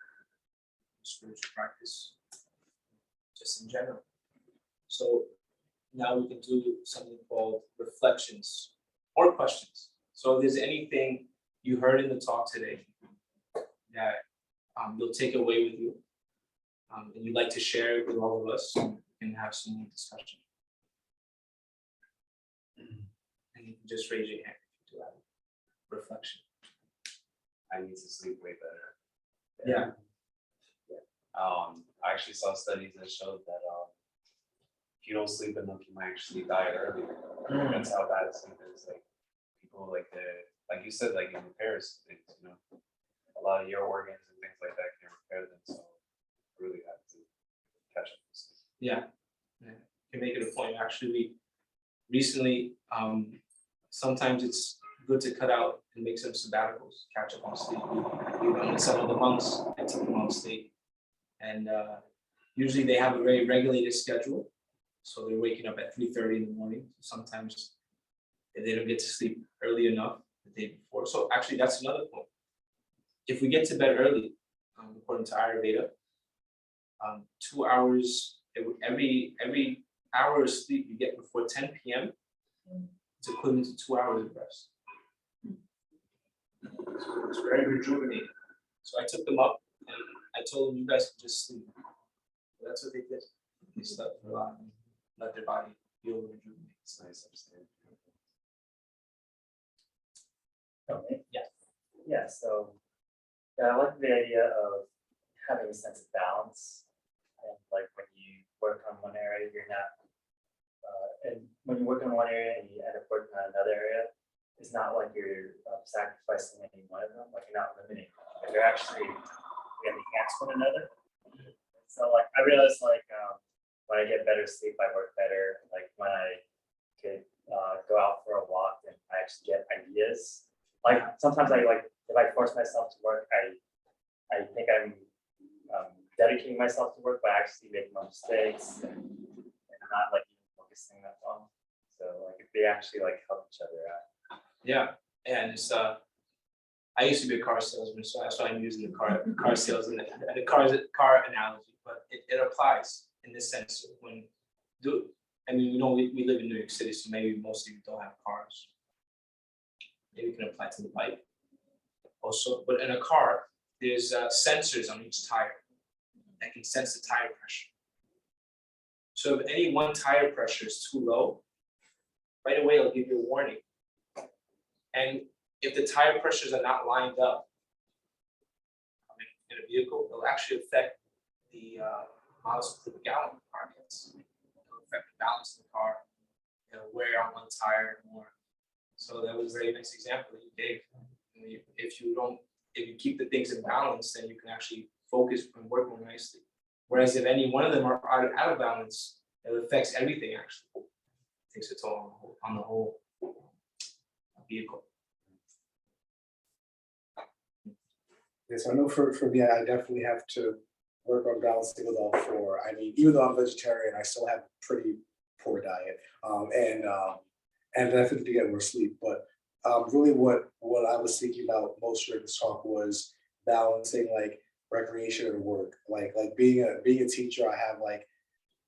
spiritual practice, just in general. So now we can do something called reflections or questions. So if there's anything you heard in the talk today that you'll take away with you, and you'd like to share it with all of us, we can have some more discussion. And you can just raise your hand if you do have a reflection. I need to sleep way better. Yeah. I actually saw studies that showed that if you don't sleep enough, you might actually die early. That's how bad sleep is. Like people like you said, like it repairs things, you know. A lot of your organs and things like that can repair them. So really have to catch up with sleep. Yeah. You can make it a point. Actually, we recently, sometimes it's good to cut out and make some sabbaticals, catch up on sleep. We went with some of the monks and took them on sleep. And usually they have a very regulated schedule. So they're waking up at 3:30 in the morning. Sometimes they don't get to sleep early enough the day before. So actually, that's another point. If we get to bed early, according to Ayurveda, 2 hours every hour of sleep you get before 10 p.m. it's equivalent to 2 hours of rest. So it's very rejuvenating. So I took them up and I told them, you guys can just sleep. So that's what they did. They slept for a lot and let their body feel rejuvenated. It's nice upstairs. Okay. Yeah. Yeah, so I like the idea of having a sense of balance. And like when you work on one area, you're not, and when you work on one area and you end up working on another area, it's not like you're sacrificing any one of them, like you're not limiting them, but they're actually, they enhance one another. So like, I realize like, when I get better sleep, I work better. Like when I could go out for a walk and I actually get ideas. Like sometimes I like, if I force myself to work, I think I'm dedicating myself to work, but I actually make my mistakes and not like even focusing that long. So like if they actually like help each other out. Yeah, and it's I used to be a car salesman, so that's why I'm using the car sales and the car analogy, but it applies in this sense when I mean, you know, we live in New York City, so maybe most of you don't have cars. Maybe you can apply to the bike also, but in a car, there's sensors on each tire that can sense the tire pressure. So if any one tire pressure is too low, right away it'll give you a warning. And if the tire pressures are not lined up in a vehicle, it'll actually affect the miles per gallon the car gets. It'll affect the balance of the car, wear on one tire more. So that was a very nice example that you gave. If you keep the things in balance, then you can actually focus and work more nicely. Whereas if any one of them are out of balance, it affects everything actually. It takes a toll on the whole vehicle. Yes, I know for me, I definitely have to work on balancing with all four. I mean, even though I'm vegetarian, I still have a pretty poor diet, and definitely get more sleep. But really, what I was thinking about most during this talk was balancing like recreation and work. Like being a teacher, I have like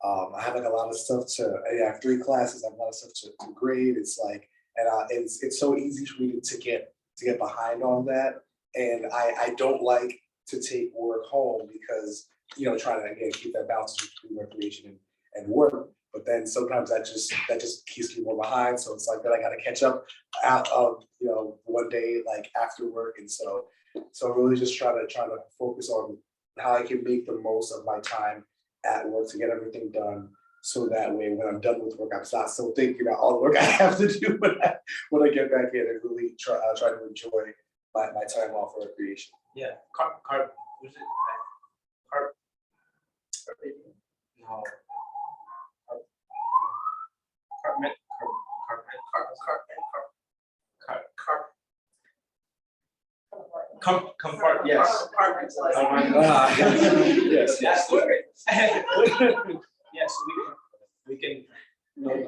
a lot of stuff I have 3 classes. I have a lot of stuff to grade. It's like, and it's so easy for me to get behind on that. And I don't like to take work home because, trying to, again, keep that balance between recreation and work. But then sometimes that just keeps me more behind. So it's like that I got to catch up out of, one day, like after work. And so really just trying to focus on how I can make the most of my time at work to get everything done. So that way, when I'm done with work, I'm not still thinking about all the work I have to do when I get back in and really try to enjoy my time off for recreation. Yeah, was it no. Compart, yes. Yes. That's good. Yes, we can, like,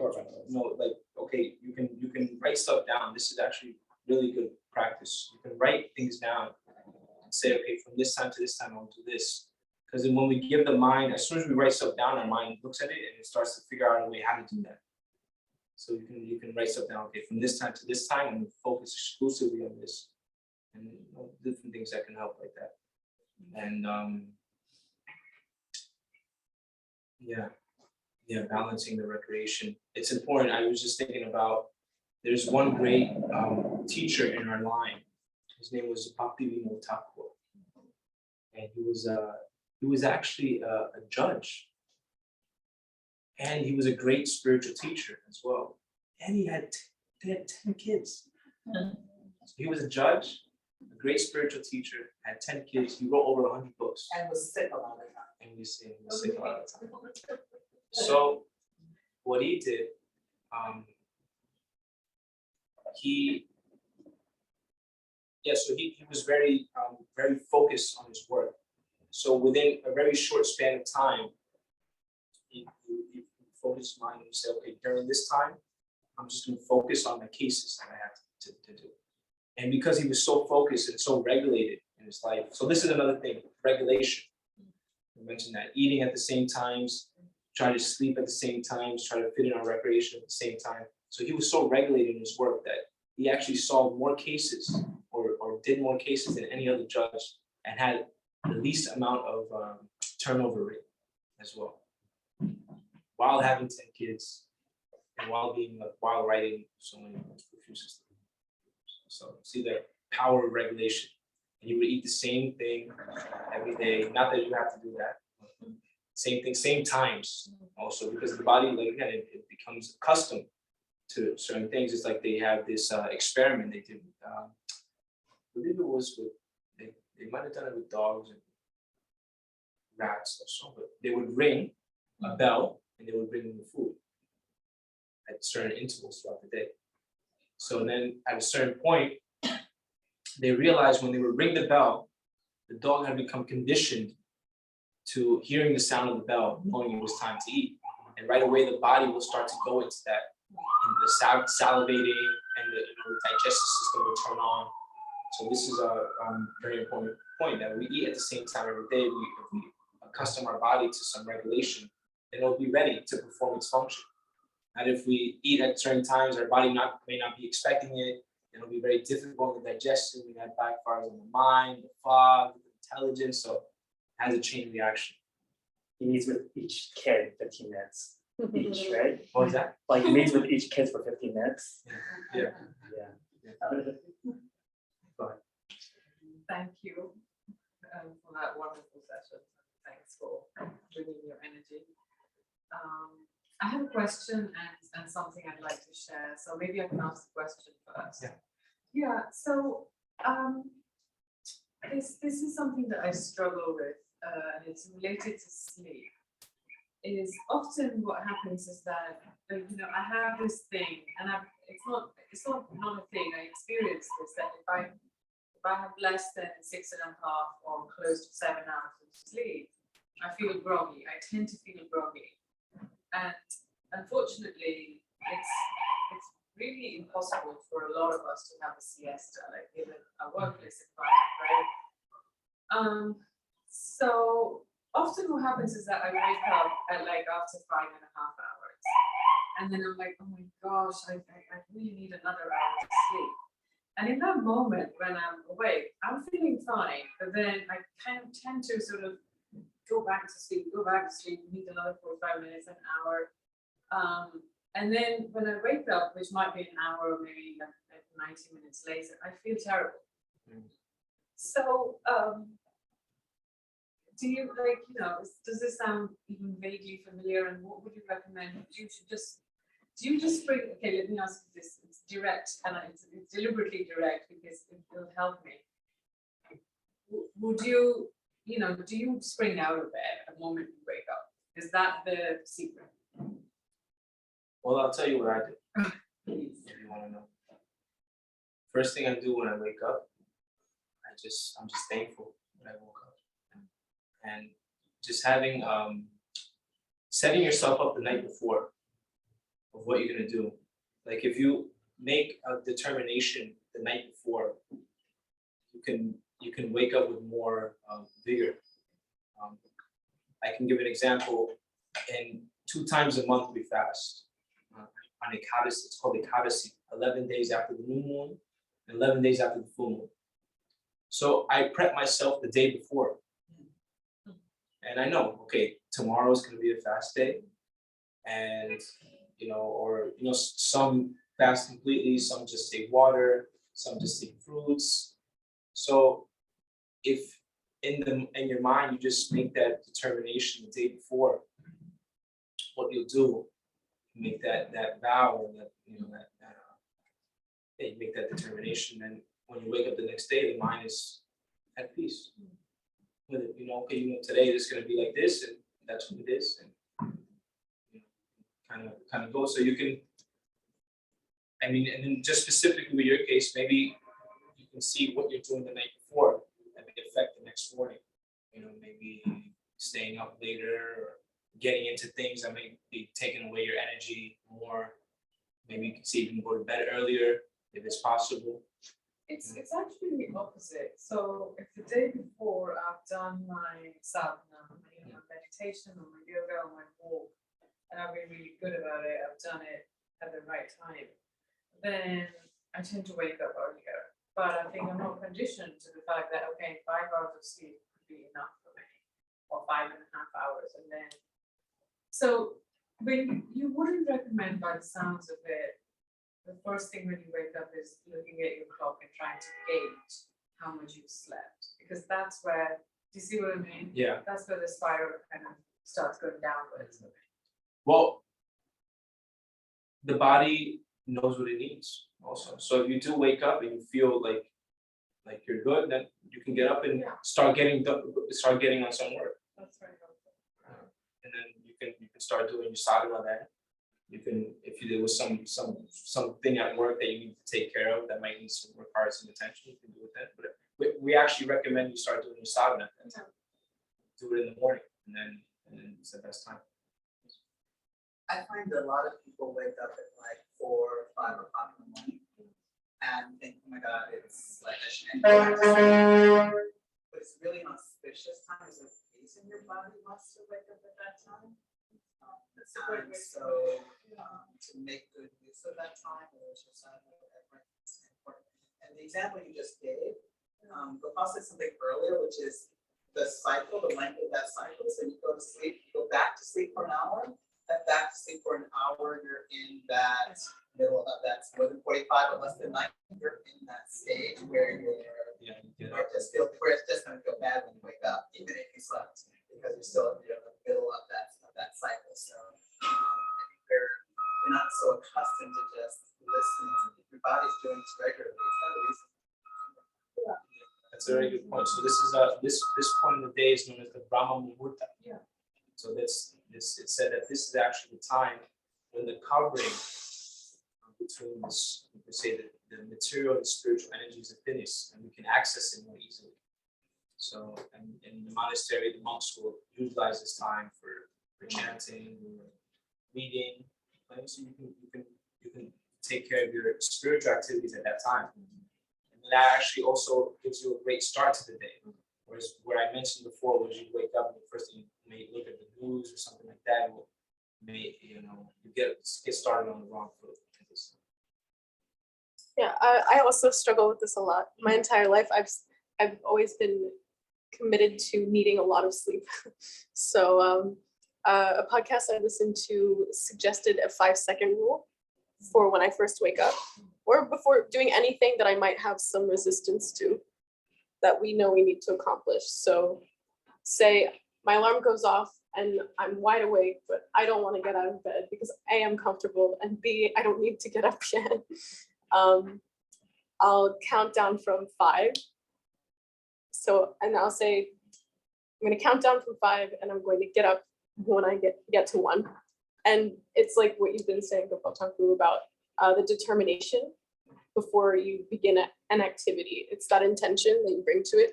okay, you can write stuff down. This is actually really good practice. You can write things down and say, okay, from this time to this time, I'll do this. Because then when we give the mind, as soon as we write stuff down, our mind looks at it and it starts to figure out a way how to do that. So you can write stuff down, okay, from this time to this time, and focus exclusively on this. And different things that can help like that. And balancing the recreation. It's important. I was just thinking about, there's one great teacher in our line. His name was Bhaktivinoda Thakur. And he was actually a judge. And he was a great spiritual teacher as well. And they had 10 kids. So he was a judge, a great spiritual teacher, had 10 kids. He wrote over 100 books. And was sick a lot of time. And he was sick a lot of time. So what he did, he was very focused on his work. So within a very short span of time, you focus your mind and you say, okay, during this time, I'm just gonna focus on the cases that I have to do. And because he was so focused and so regulated in his life, so this is another thing, regulation. I mentioned that, eating at the same times, try to sleep at the same times, try to fit in on recreation at the same time. So he was so regulated in his work that he actually solved more cases or did more cases than any other judge and had the least amount of turnover rate as well. While having 10 kids and while writing so many perfume systems. So see the power of regulation. And you would eat the same thing every day. Not that you have to do that. Same thing, same times also, because the body, like again, it becomes accustomed to certain things. It's like they have this experiment they did. I believe it was with, they might have done it with dogs and rats or so, but they would ring a bell and they would bring them the food at certain intervals throughout the day. So then at a certain point, they realized when they would ring the bell, the dog had become conditioned to hearing the sound of the bell, knowing it was time to eat. And right away, the body will start to go into that, and the salivating and the digestive system will turn on. So this is a very important point that we eat at the same time every day. If we accustom our body to some regulation, then it'll be ready to perform its function. And if we eat at certain times, our body may not be expecting it. It'll be very difficult to digest. We have backfires on the mind, the fog, the intelligence. So it has a chain reaction. He meets with each kid 15 minutes each, right? What was that? Like he meets with each kid for 15 minutes. Yeah. Thank you for that wonderful session. Thanks for bringing your energy. I have a question and something I'd like to share. So maybe I can ask the question first. Yeah. So this is something that I struggle with, and it's related to sleep. Is often what happens is that I have this thing, and it's not a thing. I experience this, that if I have less than 6.5 or close to 7 hours of sleep, I feel groggy. I tend to feel groggy. And unfortunately, it's really impossible for a lot of us to have a siesta, like given a workplace environment, right? So often what happens is that I wake up at like after 5.5 hours, and then I'm like, oh my gosh, I really need another hour of sleep. And in that moment when I'm awake, I'm feeling fine, but then I kind of tend to sort of go back to sleep, need another 45 minutes, an hour. And then when I wake up, which might be an hour or maybe like 90 minutes later, I feel terrible. So do you does this sound even vaguely familiar, and what would you recommend? Do you just spring, okay, let me ask you this, it's direct, and it's deliberately direct because it will help me. Would you, do you spring out of bed the moment you wake up? Is that the secret? Well, I'll tell you what I do, Please. if you want to know. First thing I do when I wake up, I'm just thankful that I woke up. And just having, setting yourself up the night before of what you're gonna do. Like if you make a determination the night before, you can wake up with more vigor. I can give an example. And 2 times a month we fast on Ekadasi. It's called Ekadasi. 11 days after the new moon, and 11 days after the full moon. So I prep myself the day before. And I know, okay, tomorrow's gonna be a fast day. And, some fast completely, some just take water, some just take fruits. So if in your mind, you just make that determination the day before, what you'll do, make that vow, or you make that determination, and when you wake up the next day, the mind is at peace with it. Okay, today is going to be like this, and that's what it is, and kind of go. So you can, and then just specifically with your case, maybe you can see what you're doing the night before that may affect the next morning. maybe staying up later or getting into things that may be taking away your energy more. Maybe you can see if you can go to bed earlier if it's possible. It's actually the opposite. So if the day before I've done my sadhana, my meditation or my yoga or my walk, and I've been really good about it, I've done it at the right time, then I tend to wake up earlier. But I think I'm not conditioned to the fact that, okay, 5 hours of sleep could be enough for me, or 5.5 hours. And then, so when you wouldn't recommend, by the sounds of it, the first thing when you wake up is looking at your clock and trying to gauge how much you've slept. Because that's where, do you see what I mean? Yeah. That's where the spiral kind of starts going downwards. Well, the body knows what it needs also. So if you do wake up and you feel like you're good, then you can get up and start getting on some work. That's very helpful. And then you can start doing your sadhana then. You can, if there was something at work that you need to take care of that might need some require some attention, you can do it then. But we actually recommend you start doing your sadhana at that time. Do it in the morning, and then it's the best time. I find that a lot of people wake up at like 4 or 5 o'clock in the morning and think, oh my God, it's like a shenanigans. But it's really an auspicious time. There's a reason your body wants to wake up at that time. So to make good use of that time, which is important. And the example you just gave, Gopal said something earlier, which is the cycle, the length of that cycle. So you go to sleep, you go back to sleep for an hour, then back to sleep for an hour, you're in that middle of that, more than 45 or less than 90, you're in that stage where you're just feel where it's just gonna feel bad when you wake up, even if you slept, because you're still in the middle of that cycle. So you're not so accustomed to just listening. If your body's doing this regularly, it's not a reason. That's a very good point. So this is this point of the day is known as the Brahma Muhurta. Yeah. So this it said that this is actually the time when the covering between this, you could say that the material and spiritual energies are thinnest, and we can access it more easily. So, and in the monastery, the monks will utilize this time for chanting, or reading. So you can take care of your spiritual activities at that time. And that actually also gives you a great start to the day. Whereas what I mentioned before was you wake up and the first thing you may look at the news or something like that, you get started on the wrong foot. Yeah, I also struggle with this a lot. My entire life, I've always been committed to needing a lot of sleep. So a podcast I listened to suggested a 5-second rule for when I first wake up, or before doing anything that I might have some resistance to, that we know we need to accomplish. So say my alarm goes off and I'm wide awake, but I don't want to get out of bed because A, I'm comfortable, and B, I don't need to get up yet. I'll count down from 5. So, and I'll say, I'm going to count down from 5 and I'm going to get up when I get to 1. And it's like what you've been saying, Gopal, about the determination before you begin an activity. It's that intention that you bring to it.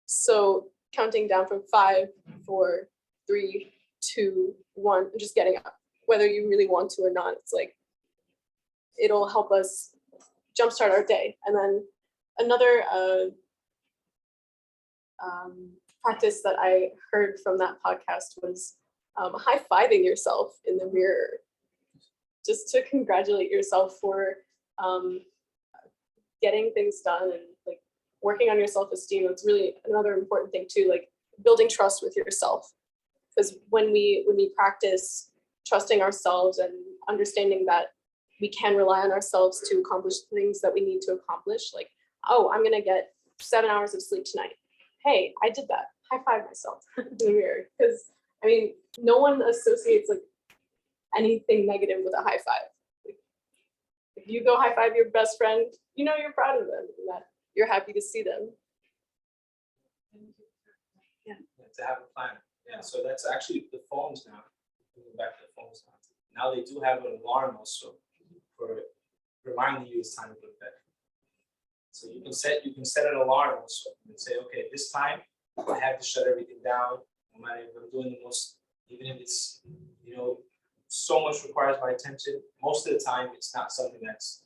So counting down from 5, 4, 3, 2, 1, and just getting up, whether you really want to or not. It's like, it'll help us jumpstart our day. And then another practice that I heard from that podcast was high-fiving yourself in the mirror, just to congratulate yourself for getting things done and like working on your self-esteem. It's really another important thing too, like building trust with yourself. Because when we practice trusting ourselves and understanding that we can rely on ourselves to accomplish things that we need to accomplish, like, oh, I'm gonna get 7 hours of sleep tonight. Hey, I did that. High five myself in the mirror. Because I mean, no one associates like anything negative with a high five. Like, if you go high five your best friend, you know you're proud of them and that you're happy to see them. Yeah, to have a plan. Yeah, so that's actually the phones now. Going back to the phones now. Now they do have an alarm also for reminding you it's time to go to bed. So you can set an alarm also and say, okay, this time if I have to shut everything down, no matter if I'm doing the most, even if it's, so much requires my attention, most of the time, it's not something that's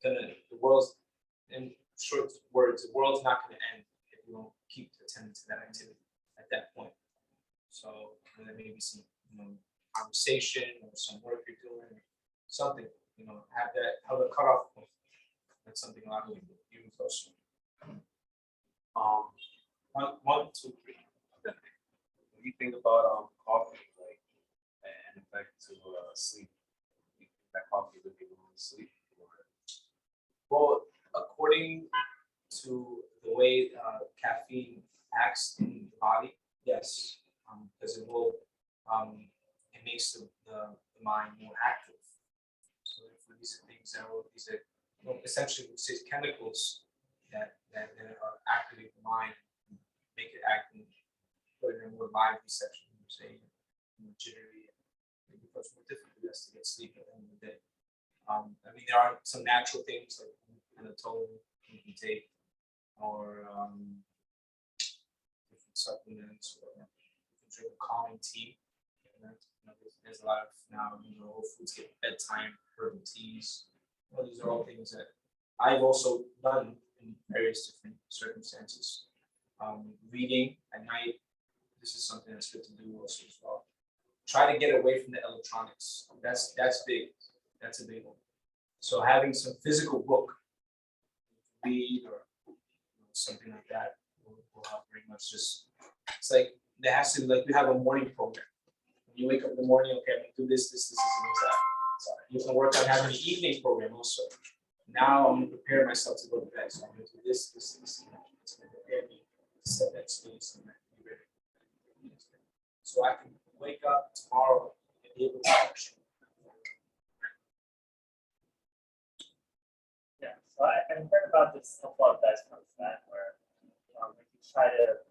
the world's, in short words, the world's not gonna end if you don't keep attending to that activity at that point. So, there may be some, conversation or some work you're doing, or something, have a cutoff point. That's something a lot of people use also. 1, 2, 3. What do you think about coffee, like, and effect to sleep? You think that coffee would be on sleep? Well, according to the way caffeine acts in the body, yes, because it makes the mind more active. So for these things these are essentially chemicals that are activate the mind, make it act in put it in a more lively section, say, jittery, it becomes more difficult for us to get sleep at the end of the day. There are some natural things like melatonin you can take, or different supplements, or you can drink calming tea. There's a lot of now, Whole Foods get bedtime herbal teas. These are all things that I've also done in various different circumstances. Reading at night, this is something that's good to do also as well. Try to get away from the electronics. That's big. That's a big one. So having some physical book, read or something like that will help very much. It's like there has to be, like, you have a morning program. When you wake up in the morning, okay, I'm gonna do this, and that. So you can work on having an evening program also. Now I'm gonna prepare myself to go to bed. So I'm gonna do this, and that. It's gonna prepare me to set that space and be ready. So I can wake up tomorrow and be able to function. Yeah, so I heard about this a lot of guys from that where if you try to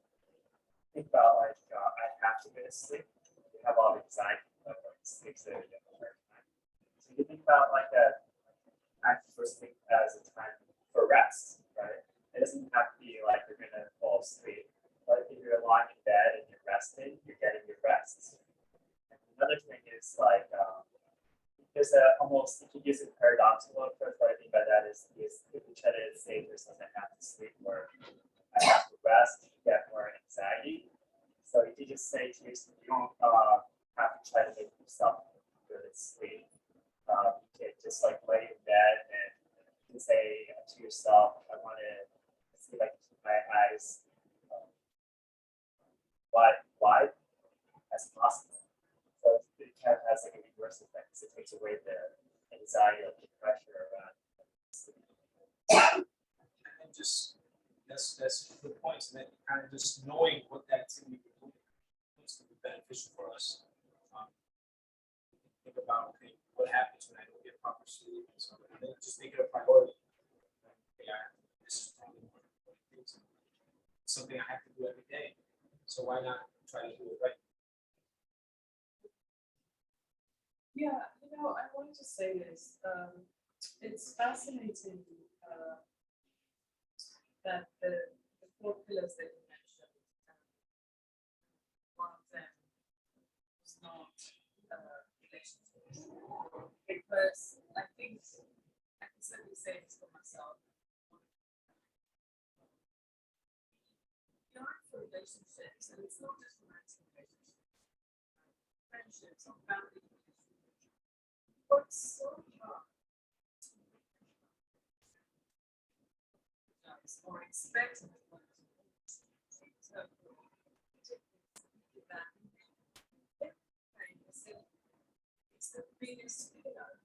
think about like I have to go to sleep, you have all the anxiety of like sleep so you don't work time. So you think about like that actually first sleep as a time for rest, right? It doesn't have to be like you're gonna fall asleep, but if you're lying in bed and you're resting, you're getting your rest. And another thing is like there's almost, if you use a paradoxical approach, what I mean by that is if you try to say there's something I have to sleep or I have to rest, you get more anxiety. So if you just say to yourself, you don't have to try to make yourself go to sleep. You can just like lay in bed and you say to yourself, I want to see if I can keep my eyes wide as possible. So it kind of has like a reverse effect. It takes away the anxiety or the pressure around sleep. And just that's good points. And then kind of just knowing what that activity will do is going to be beneficial for us. Think about, okay, what happens when I don't get proper sleep, and so and then just make it a priority. Yeah, this is probably one of the things. It's something I have to do every day. So why not try to do it right? Yeah, I wanted to say this. It's fascinating that the 4 pillars that you mentioned, one of them was not relationships. Because I think I can certainly say this for myself. Going for relationships, and it's not just romantic relationships, friendships or family relationships. But so hard or expect it's the biggest pillar.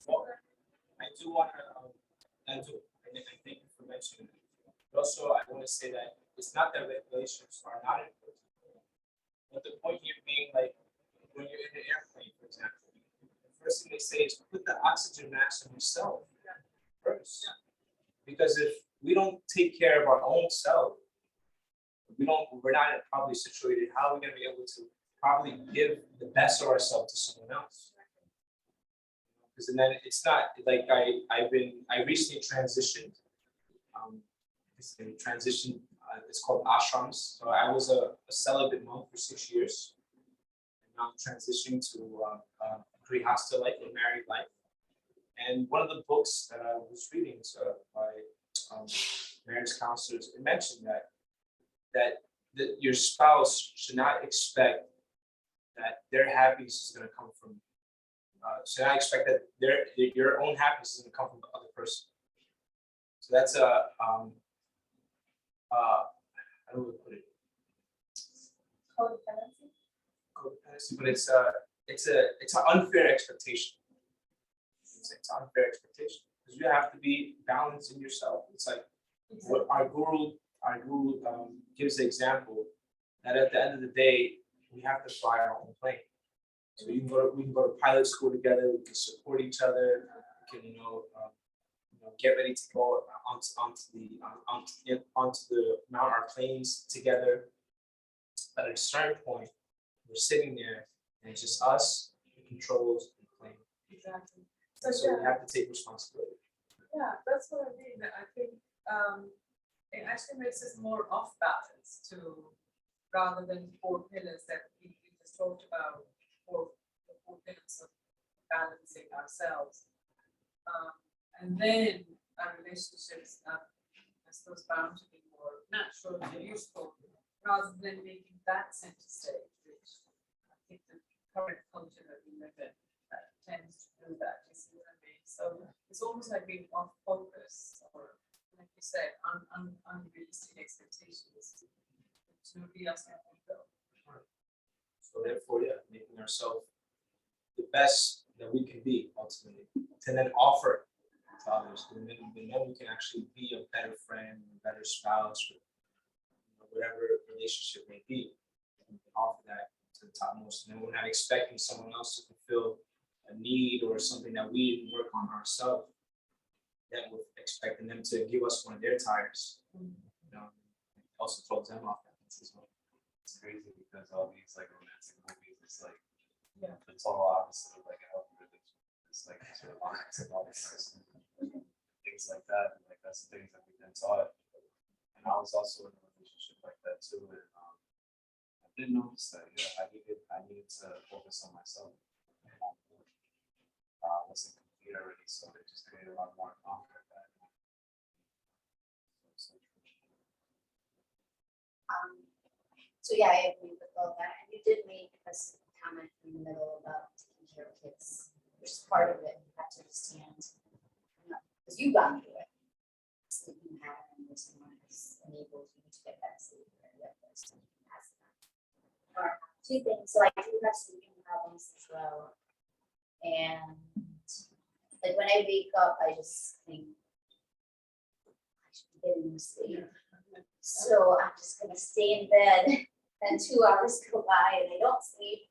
Well, I do want to, and I thank you for mentioning it. But also, I want to say that it's not that regulations are not important, but the point here being like when you're in an airplane, for example, first thing they say is put the oxygen mask on yourself first. Because if we don't take care of our own self, we're not properly situated, how are we gonna be able to probably give the best of ourselves to someone else? Because then it's not like I recently transitioned. It's called ashrams. So I was a celibate monk for 6 years. And now I'm transitioning to grihasta life, a married life. And one of the books that I was reading by marriage counselors, it mentioned that your spouse should not expect that their happiness is going to come from. Should not expect that your own happiness is going to come from the other person. So that's how do we put it? Codependency. Codependency, but it's an unfair expectation. It's an unfair expectation because you have to be balanced in yourself. It's like what our guru gives the example that at the end of the day we have to fly our own plane. So we can go to pilot school together. We can support each other. We can get ready to go onto the mount our planes together. But at a certain point, we're sitting there and it's just us, the controls, and the plane. Exactly. So we have to take responsibility. Yeah, that's what I mean. I think it actually makes us more off balance too, rather than 4 pillars that we just talked about, the 4 pillars of balancing ourselves. And then our relationships are those bound to be more natural and useful, rather than making that center stage, which I think the current culture that we live in tends to do that. You see what I mean? So it's almost like being off focus, or like you said, unrealistic expectations, which nobody else can fulfill. So therefore, making ourselves the best that we can be ultimately, and then offer to others. And then we can actually be a better friend, a better spouse, or whatever relationship may be. We can offer that to the topmost. And then we're not expecting someone else to fulfill a need or something that we didn't work on ourselves. Then we're expecting them to give us one of their tires. Also throws them off balance as well. It's crazy because all these like romantic movies, it's like Yeah. the total opposite of like a healthy religion. It's like sort of toxic, all this things like that. And like that's the things that we've been taught. And I was also in a relationship like that too. And I did notice that I needed to focus on myself. I wasn't complete already, so it just created a lot more conflict. So yeah, I agree with all that. And you did make a comment in the middle about taking care of kids, which is part of it. You have to understand, because you've gone through it. Sleeping pattern where someone has enabled you to get that sleep, or the other person has that. 2 things. So I do have sleeping problems as well. And like when I wake up, I just think I should be getting sleep. So I'm just gonna stay in bed and 2 hours go by and I don't sleep,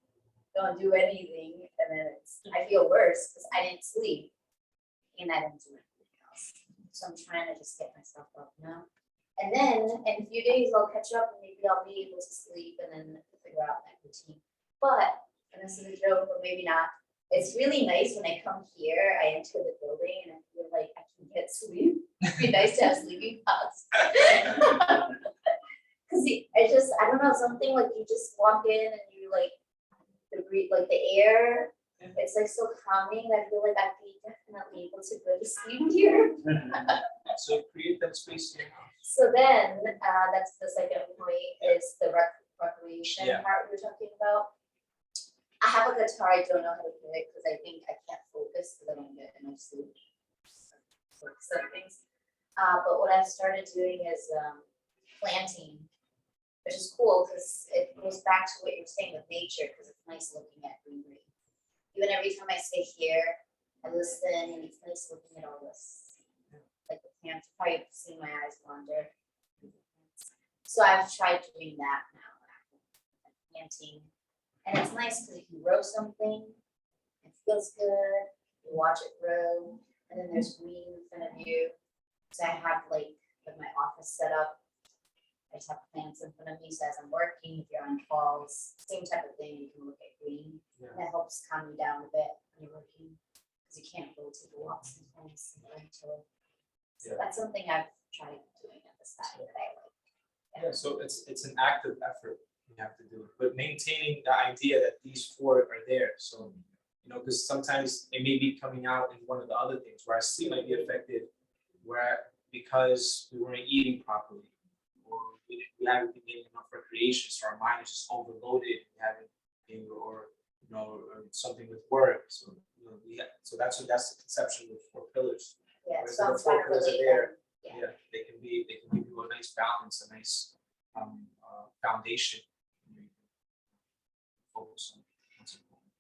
don't do anything, and then I feel worse because I didn't sleep and I didn't do anything else. So I'm trying to just get myself up now. And then in a few days I'll catch up and maybe I'll be able to sleep and then figure out my routine. But, and this is a joke, or maybe not, it's really nice when I come here, I enter the building and I feel like I can get sleep. It'd be nice to have sleeping pods. Cause I don't know, something like you just walk in and you like, the air, it's like so calming. I feel like I'd be definitely able to go to sleep here. So create that space in your house. So then, that's the second point is the recreation part we were talking about. I have a guitar, I don't know how to play it because I think I can't focus because I don't get enough sleep. So some things. But what I've started doing is planting, which is cool because it goes back to what you're saying with nature, because it's nice looking at greenery. Even every time I stay here, I listen and it's nice looking at all this. Like the plants, probably seeing my eyes wander. So I've tried doing that now, planting. And it's nice because if you grow something, It feels good, you watch it grow, and then there's green in front of you. So I have like my office set up. I just have plants in front of me, so as I'm working, if you're on calls, same type of thing, you can look at green. And that helps calm you down a bit when you're working, because you can't go to the walks sometimes. So that's something I've tried doing at the side that I like. Yeah, so it's an active effort you have to do, but maintaining the idea that these four are there. So, because sometimes it may be coming out in one of the other things where our sleep might be affected, because we weren't eating properly, or we haven't been getting enough recreation, so our mind is just overloaded. We haven't been, or something with work. So so that's the conception with four pillars. Yeah, Whereas so the I'm four trying to pillars are relate there. them. Yeah, they can give you a nice balance, a nice foundation. You can focus on what's important.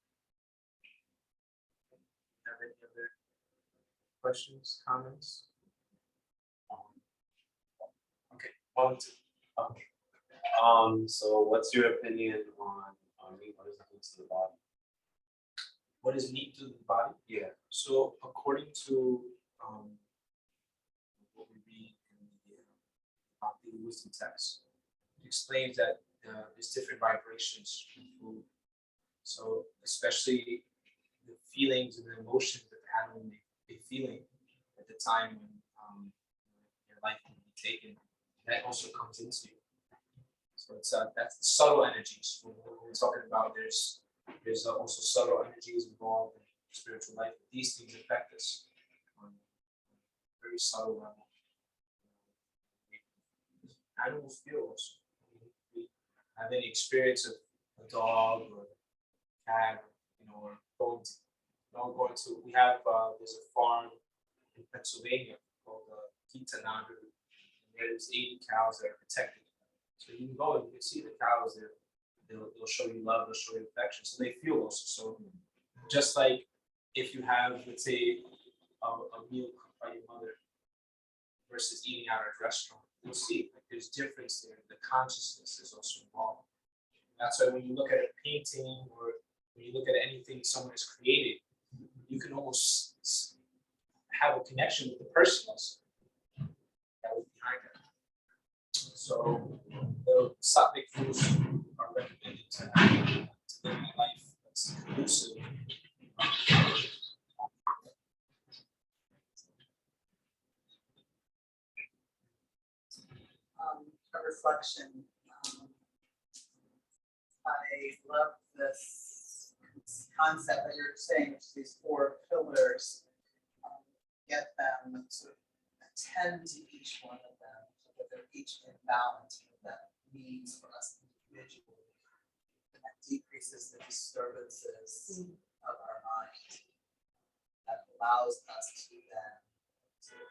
Have any other questions, comments? Okay, on to Okay. So what's your opinion on meat? What is it to the body? what is meat to the body. Yeah. So according to what we read in the wisdom text, it explains that there's different vibrations in food. So especially the feelings and the emotions that the animal may be feeling at the time when your life can be taken, that also comes into you. So it's that's the subtle energies. When we're talking about there's also subtle energies involved in spiritual life. These things affect us on a very subtle level. Animals feel also. We have any experience of a dog or a cat, or going to, we have, there's a farm in Pennsylvania called Kitanaga. There's 80 cows that are protected. So you can go and you can see the cows there. They'll show you love, they'll show you affection. So they feel also. So just like if you have, let's say, a meal cooked by your mother versus eating out at a restaurant, you'll see like there's difference there. The consciousness is also involved. That's why when you look at a painting or when you look at anything someone has created, you can almost have a connection with the person also that was behind it. So the sattvic foods are recommended to live a life that's conducive. A reflection. I love this concept that you're saying, which is these four pillars. Get them to attend to each one of them, so that they're each in balance, what that means for us individually. And that decreases the disturbances of our mind. That allows us to then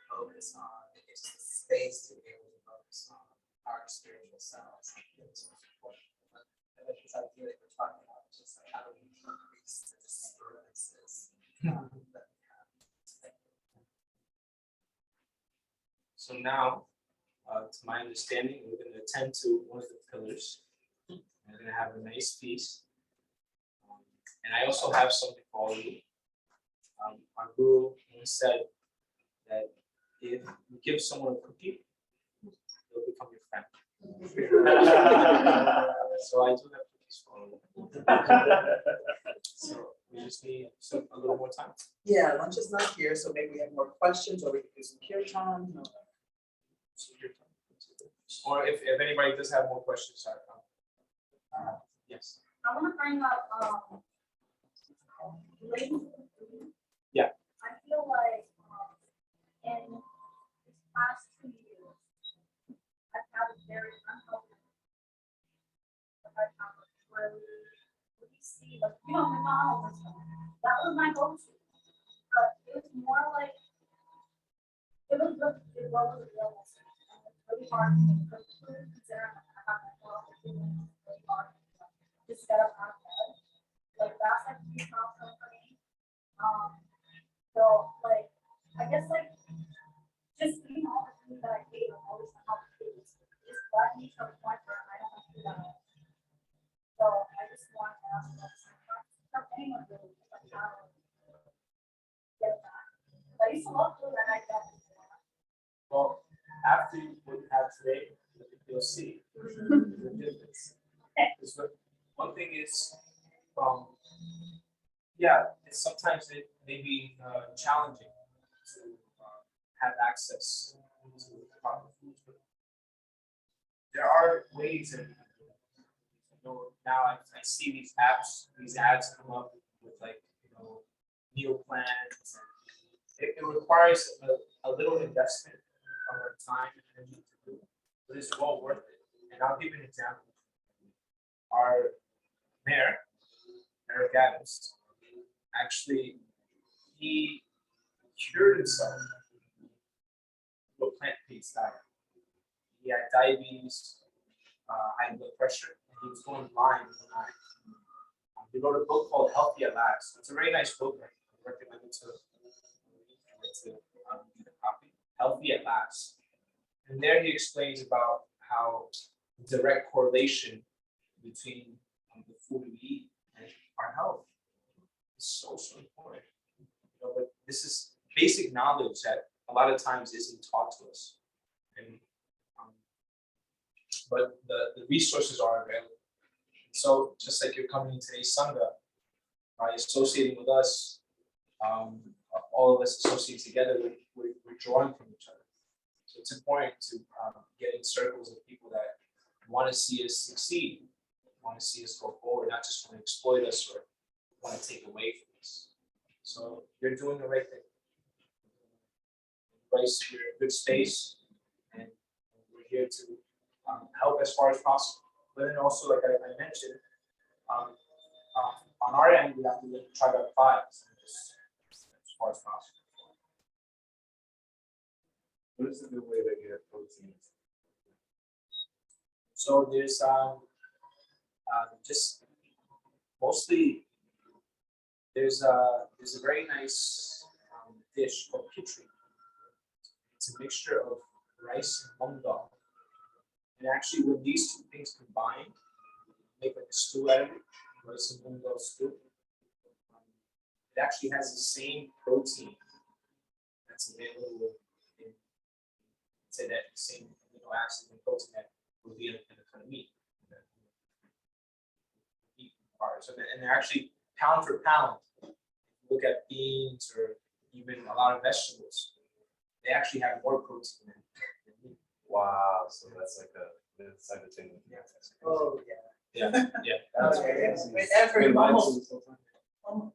focus on, it gives us the space to be able to focus on our spiritual selves. It's most important. And this idea that we're talking about, just like how do we decrease the disturbances that we have. So now, to my understanding, we're going to attend to one of the pillars. We're going to have a nice feast. And I also have something for all of you. Our guru once said that if you give someone a cookie, they'll become your friend. So I do have cookies for all of you. So we just need a little more time. Yeah, lunch is not here, so maybe we have more questions, or we can do some kirtan. Or if anybody does have more questions, yes. I wanna bring up, relating to the food. Yeah. I feel like, in these past 2 years, I've had a very unhealthy where we see, like, McDonald's and stuff. That was my go-to, but it was more like, it was available. And it's really hard to cook food, considering I have my girl, it's really hard to set up out of bed. Like, that's like a huge milestone for me. So like, I guess like, just eating all the food that I ate, all this healthy foods, just led me to a point where I don't want to do that anymore. So I just want to ask, like, for anyone really, like, how today, you'll see the difference. Because one thing is, yeah, sometimes it may be challenging to have access to proper foods, but there are ways, and now I see these apps, these ads come up with like meal plans. It requires a little investment of our time and energy to do, but it's well worth it. And I'll give you an example. Our mayor, Eric Adams, actually he cured himself with a plant-based diet. He had diabetes, high blood pressure, and he was going blind overnight. He wrote a book called Healthy at Last. It's a very nice book. I recommend it to get a copy. Healthy at Last. And there he explains about how direct correlation between the food we eat and our health is so important. But this is basic knowledge that a lot of times isn't taught to us. And but the resources are available. So just like you're coming to today's Sangha, by associating with us, all of us associate together, we're drawing from each other. So it's important to get in circles of people that want to see us succeed, want to see us go forward, not just want to exploit us or want to take away from us. So you're doing the right thing. Bryce, you're in a good space, and we're here to help as far as possible. But then also, like I mentioned, on our end, we have to try to apply as far as possible. What is a good way to get protein? So there's just mostly there's a very nice dish called khichdi. It's a mixture of rice and mung dal. And actually, when these two things combine, make like a stew out of it, rice and mung dal stew. It actually has the same protein that's available in, say that same amino acid and protein that would be in a kind of meat. So and they're actually pound for pound. If you look at beans or even a lot of vegetables, they actually have more protein than meat. Wow, so that's like a thing. Oh, yeah. Yeah. Every, almost,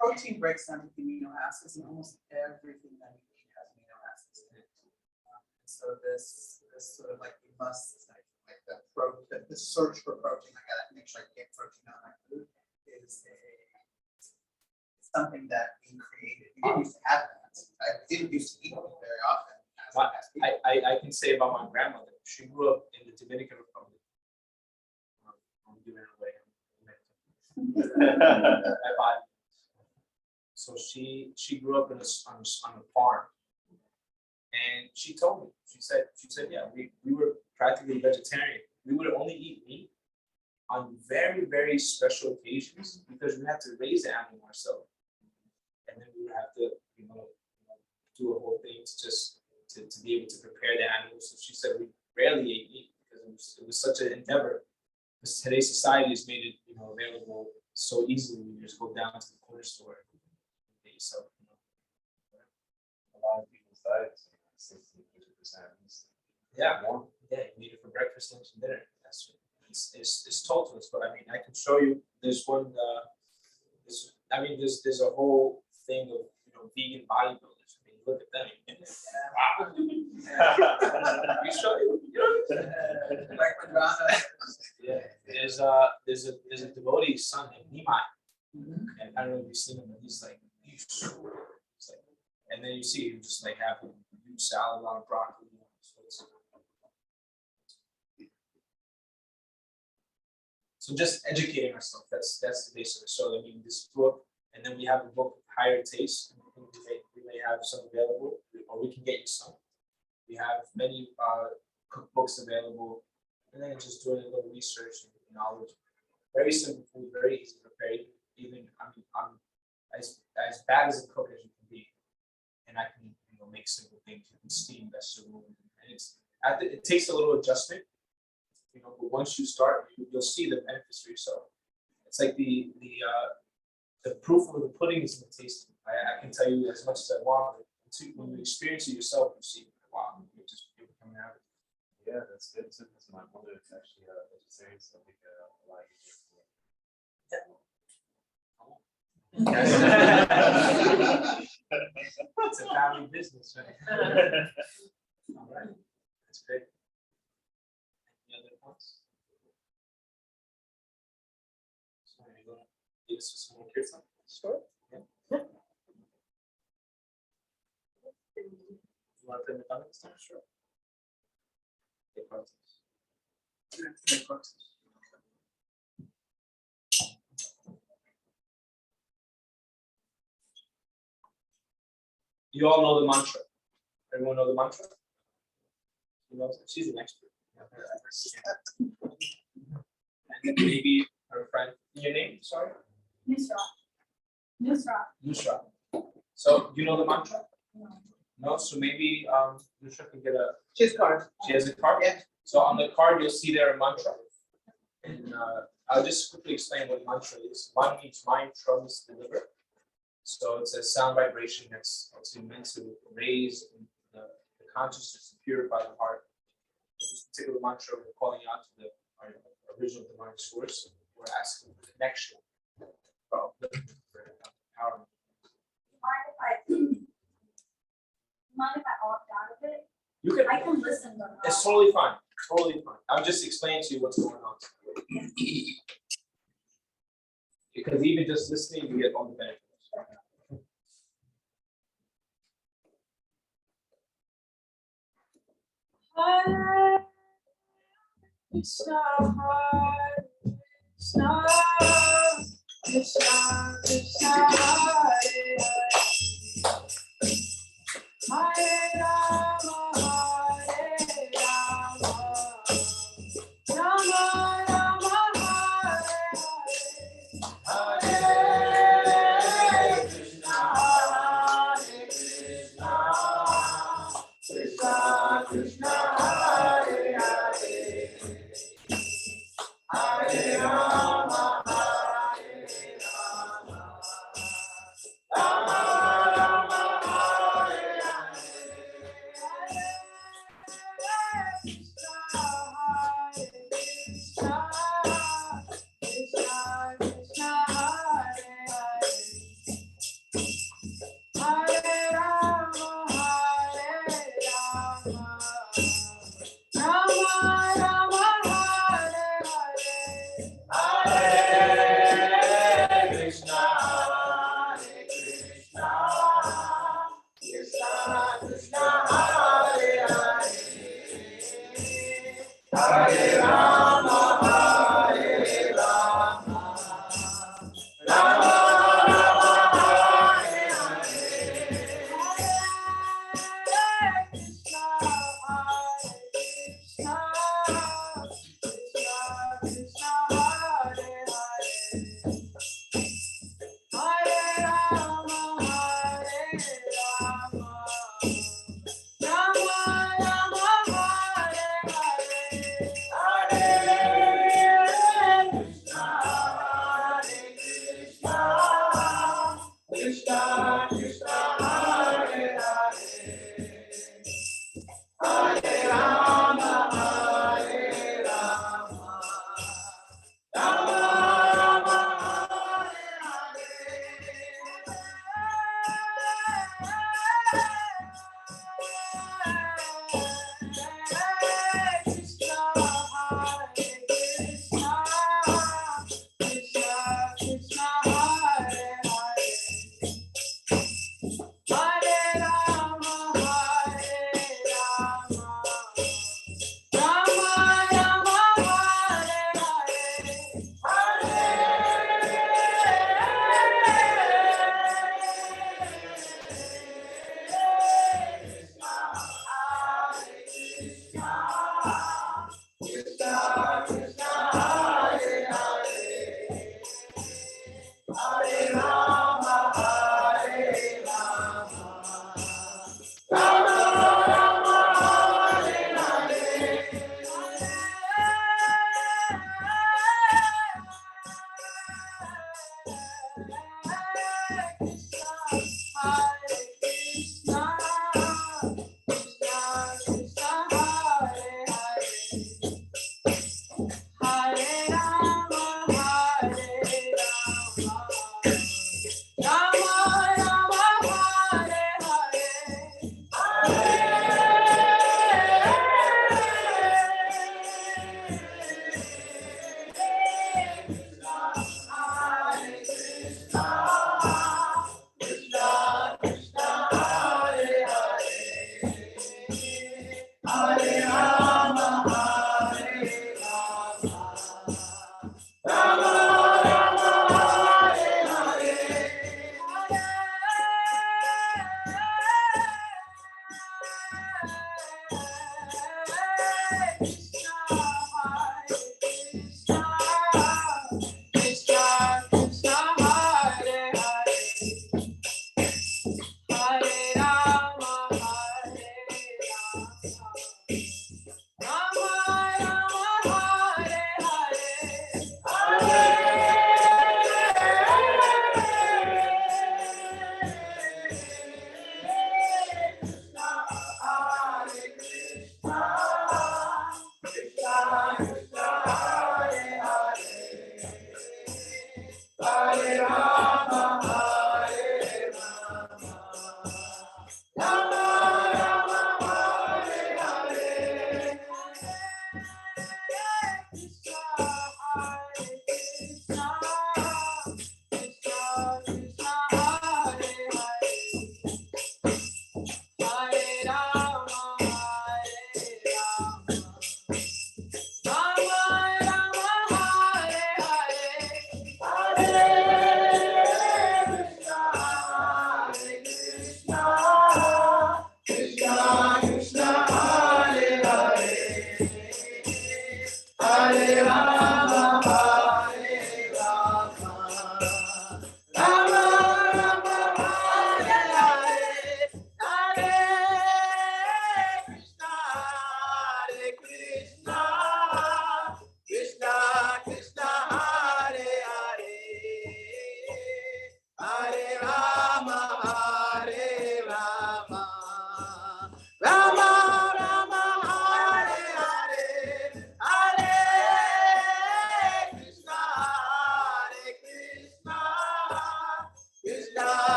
protein breaks down into amino acids, and almost everything that we eat has amino acids in it. So this sort of like we must like the search for protein. I gotta make sure I get protein on my food is something that we created. We didn't used to have that. I didn't used to eat it very often. I can say about my grandmother. She grew up in the Dominican Republic. I'm giving her away. So she grew up on a farm, and she told me, she said, yeah, we were practically vegetarian. We would only eat meat on very, very special occasions because we had to raise the animal ourselves, and then we would have to do a whole thing to be able to prepare the animal. So she said we rarely ate meat because it was such an endeavor. Because today's society has made it available so easily. You just go down to the corner store and get yourself. A lot of people's diets, 60-50%. Yeah, you need it for breakfast, lunch, and dinner. That's it's told to us. But I mean, I can show you. There's one. There's a whole thing of vegan bodybuilders. I mean, look at them. Wow. We show you. Like Madonna. Yeah, there's a devotee's son named Nimai, and I don't know if you've seen him, but he's like, and then you see him just like having a huge salad on broccoli. So just educating ourselves. That's the basic. So I mean, this book, and then we have a book Higher Taste. We may have some available, or we can get you some. We have many cookbooks available, and then just doing a little research and knowledge. Very simple food, very easy to prepare. Even I'm as bad as a cook as you can be, and I can make simple things. You can steam vegetables, and it takes a little adjustment, you know, but once you start, you'll see the benefits for yourself. It's like the proof of the pudding is in the tasting. I can tell you as much as I want, but until when you experience it yourself, you see, wow, you're becoming an habit. Yeah, that's good too, because my mother is actually a vegetarian, so we get a lot easier for It's a family business, right? All right, that's great. Any other points? So you gonna give us some more kirtan? Sure. Yeah. You want to play the comments? Sure. Take parts. Take parts. You all know the mantra. Everyone know the mantra? Who knows it? She's an expert. And then maybe her friend. Your name? Sorry. Nusra. So you know the mantra? No. So maybe Nusra can get a. She has cards. She has a card. Yeah. So on the card you'll see there a mantra, and I'll just quickly explain what mantra is. Man means mind, tra means deliver. So it's a sound vibration that's meant to raise the consciousness, to purify the heart. This particular mantra, we're calling out to our original divine source. We're asking for connection. For empowerment. Mind if I opt out of it? You can. I can listen, but. It's totally fine. Totally fine. I'm just explaining to you what's going on. Because even just listening, you get all the benefits. Hare Krishna, Hare Krishna, Krishna Krishna, Hare Hare, Hare Rama, Hare Rama, Rama Rama, Hare Hare, Hare Krishna, Hare Krishna, Krishna Krishna, Hare Hare, Hare Rama, Hare Rama, Rama Rama, Hare Hare, Hare Krishna, Hare Krishna, Krishna Krishna, Hare Hare, Hare Rama, Hare Rama, Rama Rama, Hare Hare, Hare Krishna, Hare Krishna, Krishna Krishna, Hare Hare, Hare Rama, Hare Rama, Rama Rama, Hare Hare, Hare Krishna, Hare Krishna, Krishna Krishna, Hare Hare, Hare Rama, Hare Rama, Rama Rama, Hare Hare, Hare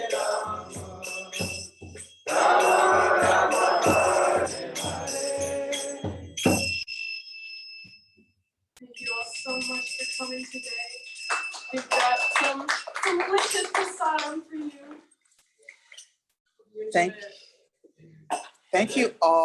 Thank you all so much for coming today. We've got some delicious prasadam for you. Thank you all.